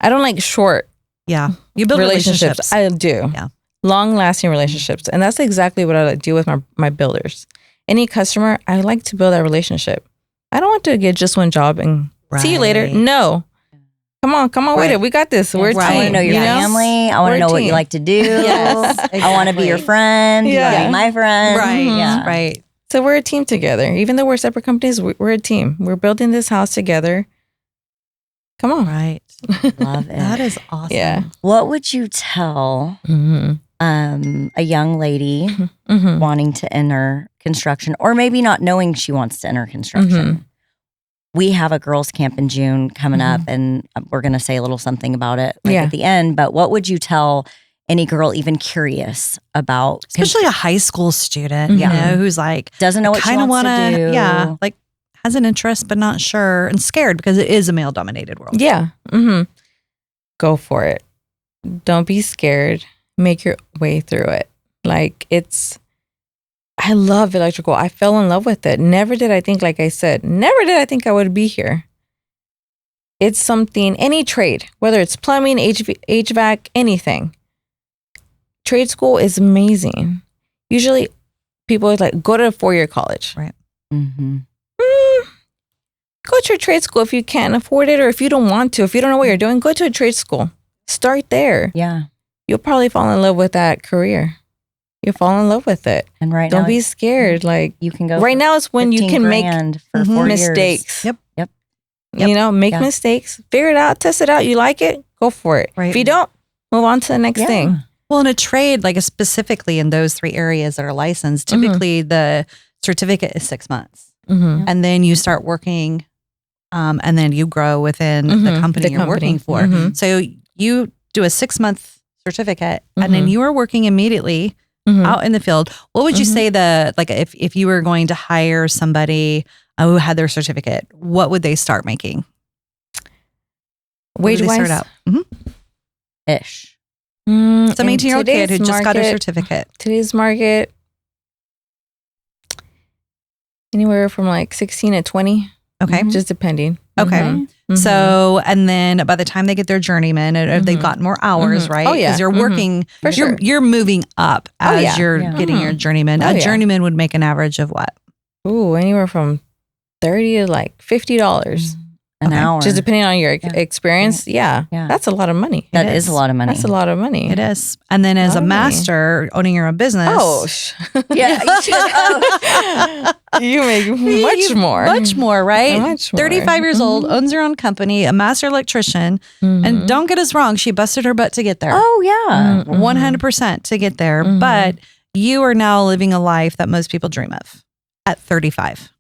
I don't like short Yeah. You build relationships. I do. Yeah. Long lasting relationships. And that's exactly what I do with my builders. Any customer, I like to build that relationship. I don't want to get just one job and see you later. Right. No. Come on with Right. it. We got this. We're a Right. I team. want to know your you know? family. I want We're to a know what you team. like to do. Yes, I want to be your exactly. friend. You want to Yeah. be my friend. Right. Yeah. Right. So we're a team together. Even though we're separate companies, we're a team. We're building this house together. Come on. Right. Love it. That is awesome. Yeah. What would you tell Mm-hmm. a young lady Mm-hmm. wanting to enter construction, or maybe not knowing she wants to enter construction? We have a girls' camp in June coming up, and we're going to say a little something about it Yeah. at the end. But what would you tell any girl even curious about? Especially a high school student, you Mhm. know, who's like, Doesn't know what she kind of wants want to do. yeah, like has an interest but not sure and scared because it is a male dominated world. Yeah. Mm-hmm. Go for it. Don't be scared. Make your way through it. Like I love electrical. I fell in love with it. Never did I think, like I said, never did I think I would be here. It's something, any trade, whether it's plumbing, HVAC, anything. Trade school is amazing. Usually people are like, go to a 4-year college. Right. Mm-hmm. Go to a trade school if you can't afford it, or if you don't want to, if you don't know what you're doing, go to a trade school. Start there. Yeah. You'll probably fall in love with that career. You'll fall in love with it. And right Don't now, be scared. Like you can go. right for now is when you 15 can make grand for 4 years. mistakes. Yep. Yep. You know, make Yeah. mistakes, figure it out, test it out. You like it, go for it. Right. If you don't, move on to the next Yeah. thing. Well, in a trade, like specifically in those 3 areas that are licensed, Mm-hmm. typically the certificate is 6 months. Mm-hmm. And then you start working and then you grow within the company you're working for. Mhm. So you do a 6-month certificate, and then you are working immediately out in the field. What would you say if you were going to hire somebody who had their certificate, what would they start making? Wage wise, out? Ish. Some 18-year-old kid who just got a certificate. Today's market, anywhere from like 16 to 20. Okay. Just depending. Okay. Mhm. So, and then by the time they get their journeyman, they've got more hours, right? Oh, yeah. Because you're working, For sure. you're moving up as you're getting your journeyman. Oh, A yeah. journeyman would make an average of what? Ooh, anywhere from $30 to like $50 An hour. just depending on your experience. Yeah. Yeah. That's a lot of money. That is a lot of money. That's a lot of money. It is. And then as a Lot of money. master owning your own business. Oh, Yeah. you make much more. Much more, right? Much more. 35 years old, owns her own company, a master electrician. Mhm. And don't get us wrong, she busted her butt to get there. Oh, yeah. 100% to get there. But you are now living a life that most people dream of at 35.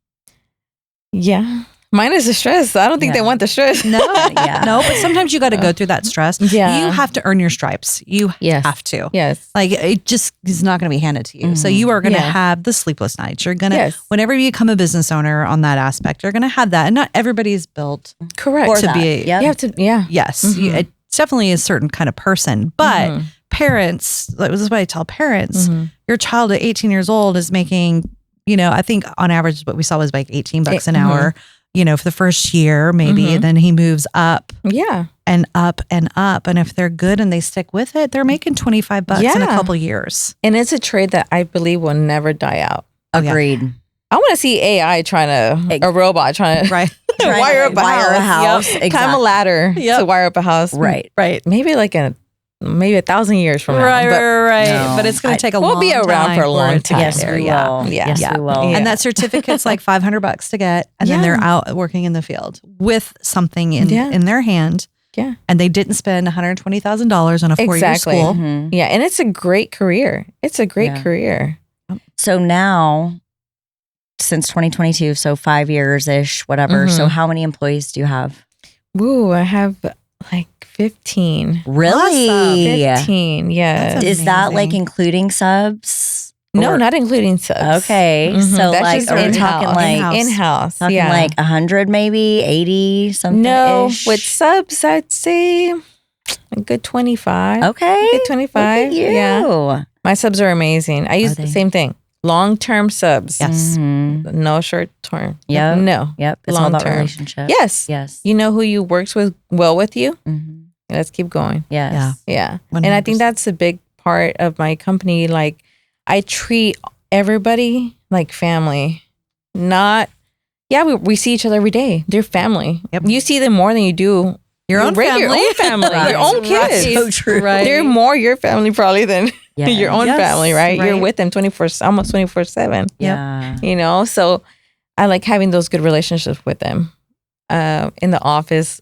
Yeah. Mine is the stress. I don't think they want the stress. No, Yeah. no, but sometimes you got to go through that stress. Yeah. You have to earn your stripes. You Yes. have to. Yes. Like it just is not going to be handed to you. So you are going to Yeah. have the sleepless nights. You're going to, Yes. whenever you become a business owner on that aspect, you're going to have that. And not everybody is built Correct. For to that. be, Yep. You have to, yeah. yes, it's definitely a certain kind of person. But parents, this is what I tell parents, your child at 18 years old is making, I think on average what we saw was like $18 an hour, for the first year maybe. And then he moves up Yeah. and up and up. And if they're good and they stick with it, they're making $25 in a Yeah. couple years. And it's a trade that I believe will never die out. Agreed. I want to see AI a robot trying to Right. wire up a Wire a house. house. Yep. Climb a ladder to wire up a house. Right. Right. Maybe like maybe 1,000 years from now. Right, But right. No. But it's going to take a we'll long be around time for a long it to time. get Yes, there. we Yeah. will. Yeah. Yes, Yeah. we will. Yeah. And that certificate's like $500 to get, and then they're out working in the field with something in their hand. Yeah. And they didn't spend $120,000 on a 4-year Exactly. school. Mhm. Yeah. And it's a great career. It's a great Yeah. career. So now, since 2022, so 5 years-ish, whatever. So how many employees do you have? Ooh, I have like 15. Really? 15, yes. That's Is that like amazing. including subs? No, Or- not including subs. Okay. Mhm. So That's like, just are we in-house. talking like In-house. In-house. talking yeah. like 100 maybe, 80 something? No, with subs, I'd say a good 25. Okay. Good 25. Look at you. Yeah. My subs are amazing. I use they? the same thing. Long-term subs. Yes. Mhm. No short-term. Yep. No. Yep. It's all about Long-term. relationship. Yes. Yes. You know who you works with well with you? Mhm. Let's keep going. Yes. Yeah. Yeah. 100%. And I think that's a big part of my company. Like I treat everybody like family. Not, we see each other every day. They're family. Yep. You see them more than you do Your own your family. own family, your own kids. So true. Right. They're more your family probably than Yeah. your own Yes, family, right? You're right. with them almost 24/7. Yeah. You know, so I like having those good relationships with them. In the office,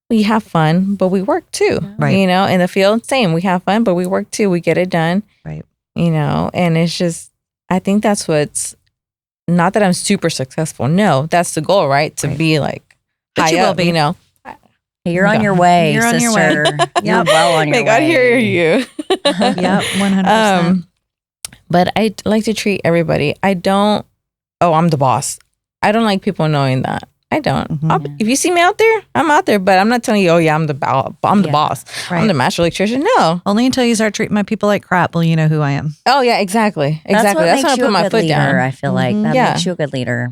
we have fun, but we work too. Right. You know, in the field, same. We have fun, but we work too. We get it done. Right. You know, and it's just, I think that's what's, not that I'm super successful. No, that's the goal, right? To be like But high you will up, be. you know. Hey, you're on your way, You're on your sister. way. You're well on your May way. God hear you. Yep, 100%. But I like to treat everybody. I'm the boss. I don't like people knowing that. I don't. Mhm. If you see me out there, I'm out there, but I'm not telling you, oh yeah, I'm the boss. I'm Right. the master electrician. No. Only until you start treating my people like crap will you know who I am. Oh yeah, exactly. That's Exactly. what That's makes when I you put a my good foot leader, down. I feel like that Yeah. makes you a good leader.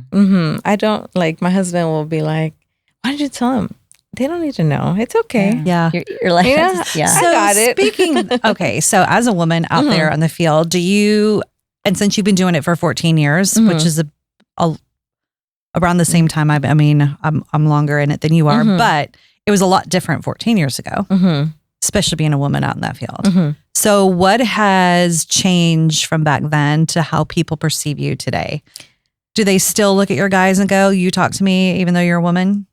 I don't like, my husband will be like, why did you tell him? They don't need to know. It's okay. Yeah. You're like, Yeah. yeah. I got it. Speaking, okay, so as a woman out there on the field, do you, and since you've been doing it for 14 years, which is around the same time, I'm longer in it than you are, but it was a lot different 14 years ago, especially being a woman out in that field. So what has changed from back then to how people perceive you today? Do they still look at your guys and go, you talk to me even though you're a woman?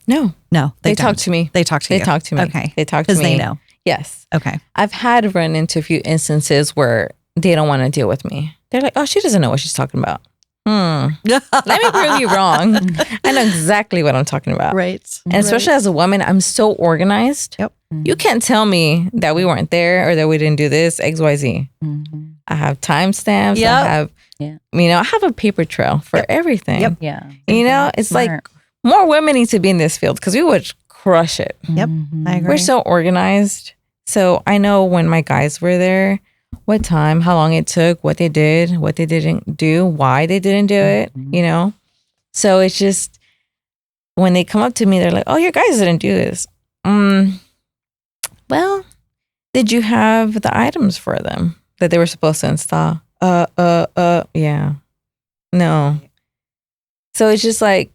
No. No, They don't. talk to me. They talk to They you. talk to me. Okay. They talk to me. Because they know. Yes. Okay. I've had run into a few instances where they don't want to deal with me. They're like, oh, she doesn't know what she's talking about. Let me prove you wrong. I know exactly what I'm talking about. Right. And especially as a woman, I'm so organized. Yep. You can't tell me that we weren't there or that we didn't do this, XYZ. I have timestamps. Yep. I have, I have a paper trail for everything. Yep. Yeah. It's like more women need to be in this field because we would crush it. Yep. I agree. We're so organized. So I know when my guys were there, what time, how long it took, what they did, what they didn't do, why they didn't do it, So it's just, when they come up to me, they're like, oh, your guys didn't do this. Well, did you have the items for them that they were supposed to install? Yeah. No. So it's just like,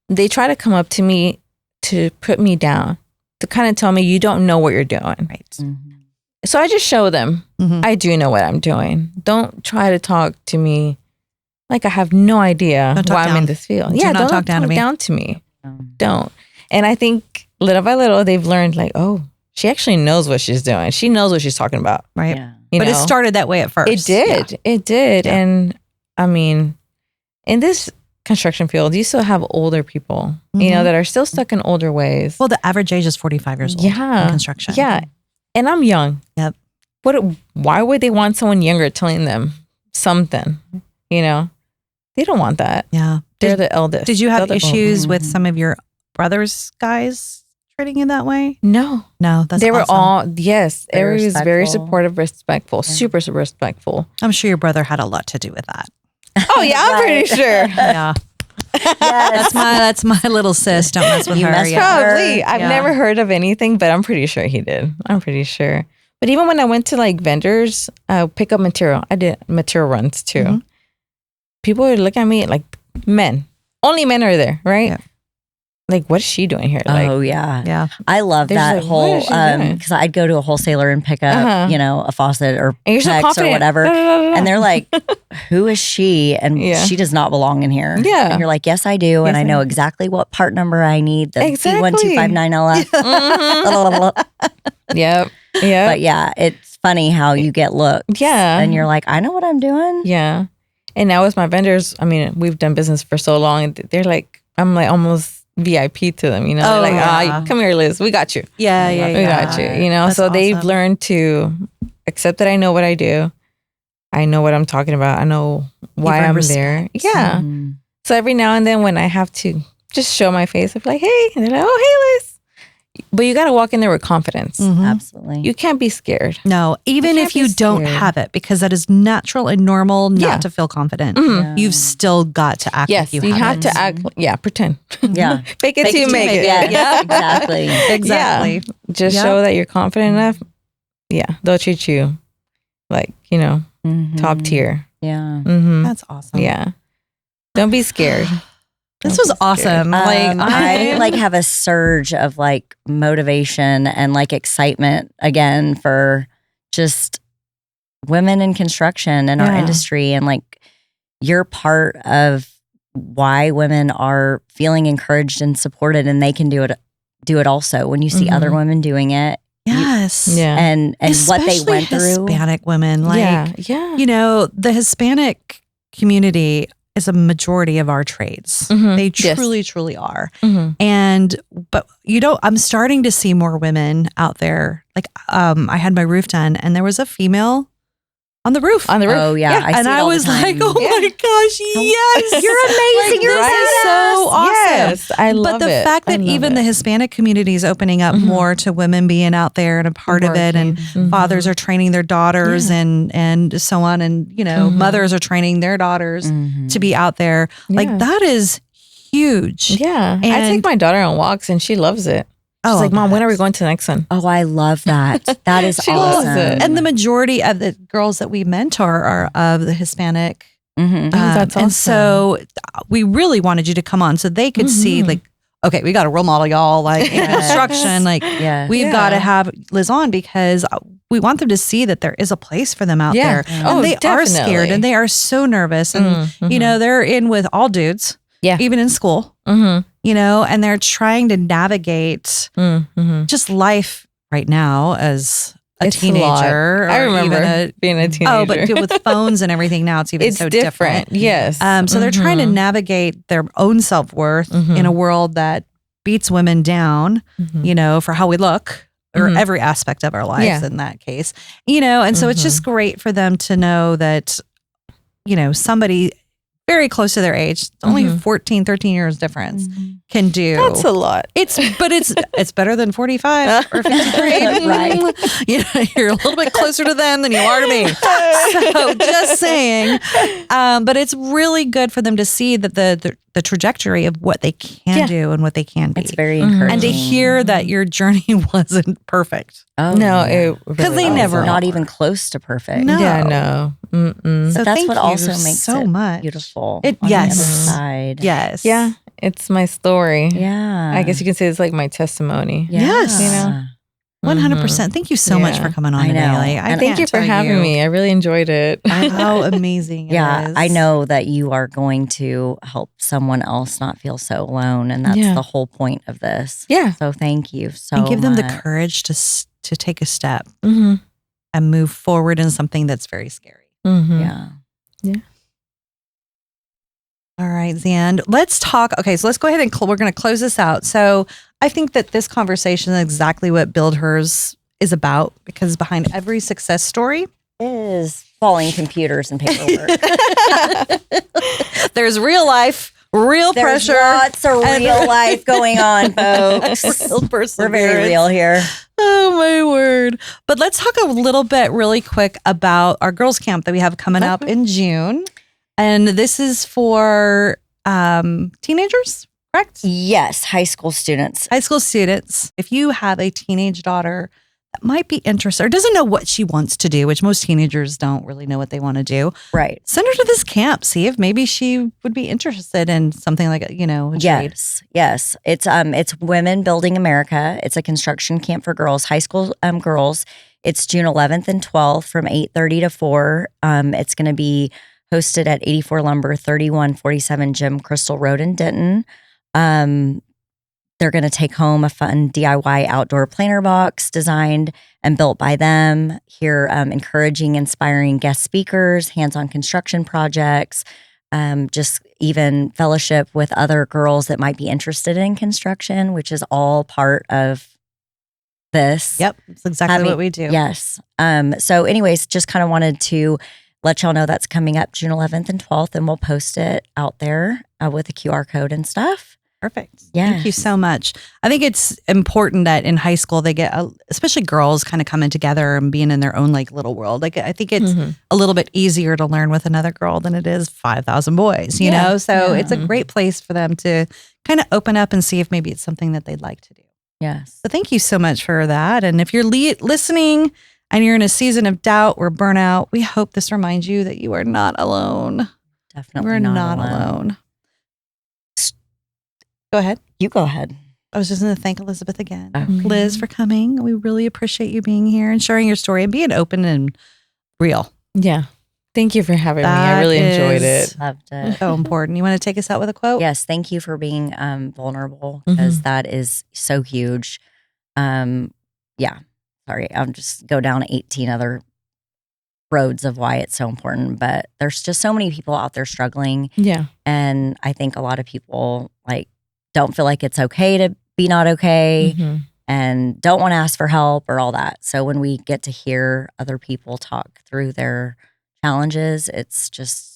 they try to come up to me to put me down, to kind of tell me you don't know what you're doing. Right. So I just show them, I do know what I'm doing. Don't try to talk to me like I have no idea why I'm in this field. Don't talk down to me. Don't. And I think little by little, they've learned like, oh, she actually knows what she's doing. She knows what she's talking about. Right. Yeah. But it started that way at first. It did. Yeah. It did. Yeah. And I mean, in this construction field, you still have older people, that are still stuck in older ways. Well, the average age is 45 years old in construction. Yeah. And I'm young. Yep. Why would they want someone younger telling them something? They don't want that. Yeah. They're the eldest. Did you have They're the issues oldest. with some of your brother's guys treating you that way? No. No, that's they were awesome. all, yes. Very Everybody was very respectful. supportive, respectful, super, super respectful. I'm sure your brother had a lot to do with that. Oh, yeah, I'm pretty sure. Yeah. That's my little sis. Don't mess with You her. messed Yeah. with her. Probably. I've never heard of anything, but I'm pretty sure he did. I'm pretty sure. But even when I went to like vendors, pick up material, I did material runs too. People would look at me like men. Only men are there, right? Yeah. Like, what is she doing here? Like, Oh yeah. Yeah. I love They're that just like, whole what is she doing? because I'd go to a wholesaler and pick up, a faucet or and you're so PEX confident. or whatever. And they're like, who is she? And Yeah. she does not belong in here. Yeah. And you're like, yes, I do. And Yes, I I know do. exactly what part number I need, the Exactly. P1259LF. Yep. But Yep. yeah, it's funny how you get looked. Yeah. And you're like, I know what I'm doing. Yeah. And now with my vendors, I mean, we've done business for so long. And they're like, I'm like almost VIP to them, They're Oh, like, yeah. come here, Liz. We got you. Yeah. We got you. That's So they've awesome. learned to accept that I know what I do. I know what I'm talking about. I know why Even I'm respect. there. Yeah. Mhm. So every now and then when I have to just show my face, I'm like, hey. And they're like, oh, hey, Liz. But you got to walk in there with confidence. Mhm. Absolutely. You can't be scared. No, even can't if you be don't scared. have it, because that is natural and normal not Yeah. to feel confident. Mhm. You've still got to act Yes, like you have it. to act. Yeah, pretend. Yeah. Fake it till you make it. Yeah, exactly. Exactly. Yeah. Just Yep. show that you're confident enough. Yeah, they'll treat you like, Mhm. top tier. Yeah. Mm-hmm. That's awesome. Yeah. Don't be scared. This Don't was be scared. awesome. I like have a surge of like motivation and like excitement again for just women in construction and our Yeah. industry, and like you're part of why women are feeling encouraged and supported, and they can do it also when you see other women doing it. Yes. Yeah. And what they Especially went through. Hispanic women. Like, yeah. the Hispanic community is a majority of our trades. Mhm. They Yes. truly, truly are. Mhm. But I'm starting to see more women out there. Like, I had my roof done and there was a female on the roof. On the roof. Oh yeah, I see and it I all the was like, time. oh my gosh, yes. You're amazing. You're this is so awesome. Yes, I love But the it. fact I that love even it. the Hispanic community is opening up Mhm. more to women being out there and a part of it, and Mhm. fathers are training their daughters and so on, and Mhm. mothers are training their daughters Mhm. to be out there. Like Yeah. that is huge. Yeah. I And- take my daughter on walks and she loves it. She's like, Mom, when are we going to the next one? Oh, I love that. That is She loves awesome. it. And the majority of the girls that we mentor are of the Hispanic. Mhm. That's And awesome. so we really wanted you to come on so they could see, Mhm. like, okay, we got a role model, y'all. Like in Yes. construction, like Yeah. we've Yeah. got to have Liz on because we want them to see that there is a place for them out Yeah. there. Oh, And they are scared definitely. and they are so nervous. And, they're in with all dudes, Yeah. even in school, Mm-hmm. and they're trying to navigate Mm-hmm. just life right now as a It's teenager. a lot. Or I remember even being a teenager. Oh, but with phones and everything now, it's even it's so different. different. Yes. So they're trying to navigate their own self-worth in a world that beats women down, you know, for how we look or every aspect of our lives in that case, you know, and so it's just great for them to know that, you know, somebody very close to their age, only 14, 13 years difference, can do. That's a lot. But it's better than 45 or 53. Right. You know, you're a little bit closer to them than you are to me. So just saying. But it's really good for them to see that the trajectory of what they can do and what they can be. It's very encouraging. And to hear that your journey wasn't perfect. Oh, No, yeah. it Because they really never wasn't. not even close to perfect. No. Yeah, no. Mm-mm. So But that's thank what you also makes so it much. beautiful. It- on yes. the other side. Yes. Yeah, it's my story. Yeah. I guess you can say it's like my testimony. Yeah. Yes. You know? 100%. Thank you so much Yeah. for coming on I today, know. Ellie. And Thank you for having me. I really enjoyed it. How amazing it Yeah, is. I know that you are going to help someone else not feel so alone, and that's Yeah. the whole point of this. Yeah. So thank you so And give them the much. courage to take a step Mm-hmm. and move forward in something that's very scary. Mm-hmm. Yeah. All right, Zan, let's talk. Okay, so let's go ahead and we're going to close this out. So I think that this conversation is exactly what Build Hers is about, because behind every success story Is falling computers and paperwork. there's real life, real There's pressure, lots of and- real life going on, folks. real We're very perseverance. real here. Oh my word. But let's talk a little bit really quick about our girls camp that we have coming up in June. And this is for teenagers, correct? Yes, high school students. High school students. If you have a teenage daughter that might be interested or doesn't know what she wants to do, which most teenagers don't really know what they want to do, Right. send her to this camp. See if maybe she would be interested in something like a, you know, a trade. Yes. It's Women Building America. It's a construction camp for girls, high school girls. It's June 11th and 12th from 8:30 to 4. It's going to be hosted at 84 Lumber, 3147 Jim Crystal Road in Denton. They're going to take home a fun DIY outdoor planter box designed and built by them. Hear encouraging, inspiring guest speakers, hands-on construction projects, just even fellowship with other girls that might be interested in construction, which is all part of this. Yep. That's exactly what we do. Yes. So anyways, just kind of wanted to let y'all know that's coming up June 11th and 12th, and we'll post it out there with a QR code and stuff. Perfect. Thank you Yes. so much. I think it's important that in high school they get, especially girls, kind of coming together and being in their own like little world. Like I think it's a little bit easier to learn with another girl than it is 5,000 boys. You know, so it's a great place for them to kind of open up and see if maybe it's something that they'd like to do. Yes. So thank you so much for that. And if you're listening and you're in a season of doubt or burnout, we hope this reminds you that you are not alone. Definitely We're not alone. Go ahead. You go ahead. I was just going to thank Elizabeth again. Okay. Liz, for coming. We really appreciate you being here and sharing your story and being open and real. Yeah. Thank you for having me. I That really enjoyed is- it. Loved it. So important. You want to take us out with a quote? Yes. Thank you for being vulnerable, because that is so huge. Yeah. Sorry. I'll just go down 18 other roads of why it's so important, but there's just so many people out there struggling. Yeah. And I think a lot of people like don't feel like it's okay to be not okay Mhm. and don't want to ask for help or all that. So when we get to hear other people talk through their challenges, it's just,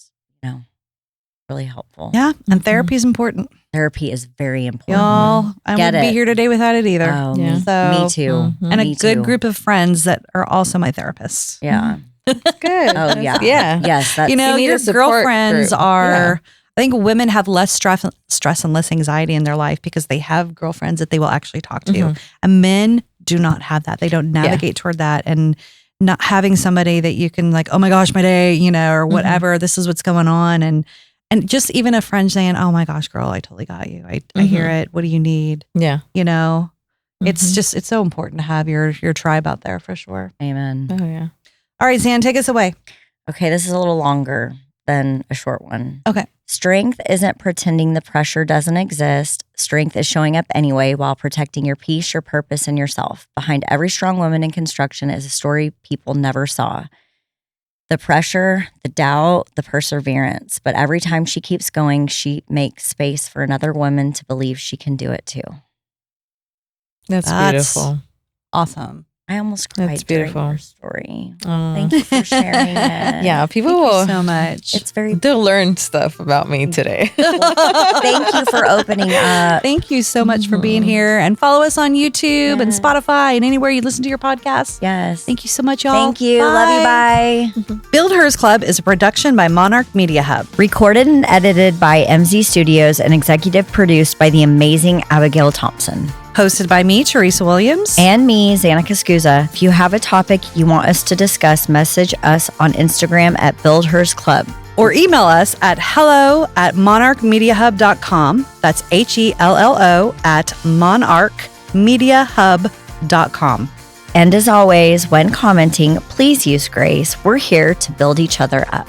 really helpful. Yeah. And therapy is important. Therapy is very important. Y'all, I Get wouldn't be it. here today without it either. Oh, Yeah. So, me too. and a Me good too. group of friends that are also my therapists. Yeah. Good. Oh, yeah. Yeah. Yes. That's, You know, need your a support girlfriends group. are, I think women have less stress and less anxiety in their life because they have girlfriends that they will actually talk to. Mhm. And men do not have that. They don't navigate toward that. And not having somebody that you can like, oh my gosh, my day, or whatever, this is what's going on. And just even a friend saying, oh my gosh, girl, I totally got you. I hear it. What do you need? Yeah. It's just, it's so important to have your tribe out there for sure. amen. Oh, yeah. All right, Zan, take us away. Okay. This is a little longer than a short one. Okay. Strength isn't pretending the pressure doesn't exist. Strength is showing up anyway while protecting your peace, your purpose, and yourself. Behind every strong woman in construction is a story people never saw. The pressure, the doubt, the perseverance. But every time she keeps going, she makes space for another woman to believe she can do it too. That's beautiful. Awesome. I almost cried That's during beautiful. your story. Thank you for sharing it. Yeah, people Thank will you so much. It's very they'll learn stuff about me today. Thank you for opening up. Thank you so much for being here, and follow us on YouTube and Yes. Spotify and anywhere you listen to your podcast. Yes. Thank you so much, y'all. Thank you. Love you. Bye. Build Hers Club is a production by Monarch Media Hub. Recorded and edited by MZ Studios and executive produced by the amazing Abigail Thompson. Hosted by me, Teresa Williams. And me, Xanica Scusa. If you have a topic you want us to discuss, message us on Instagram at BuildHERS Club. or email us at hello@monarchmediahub.com. That's HELLO@monarchmediahub.com. And as always, when commenting, please use grace. We're here to build each other up.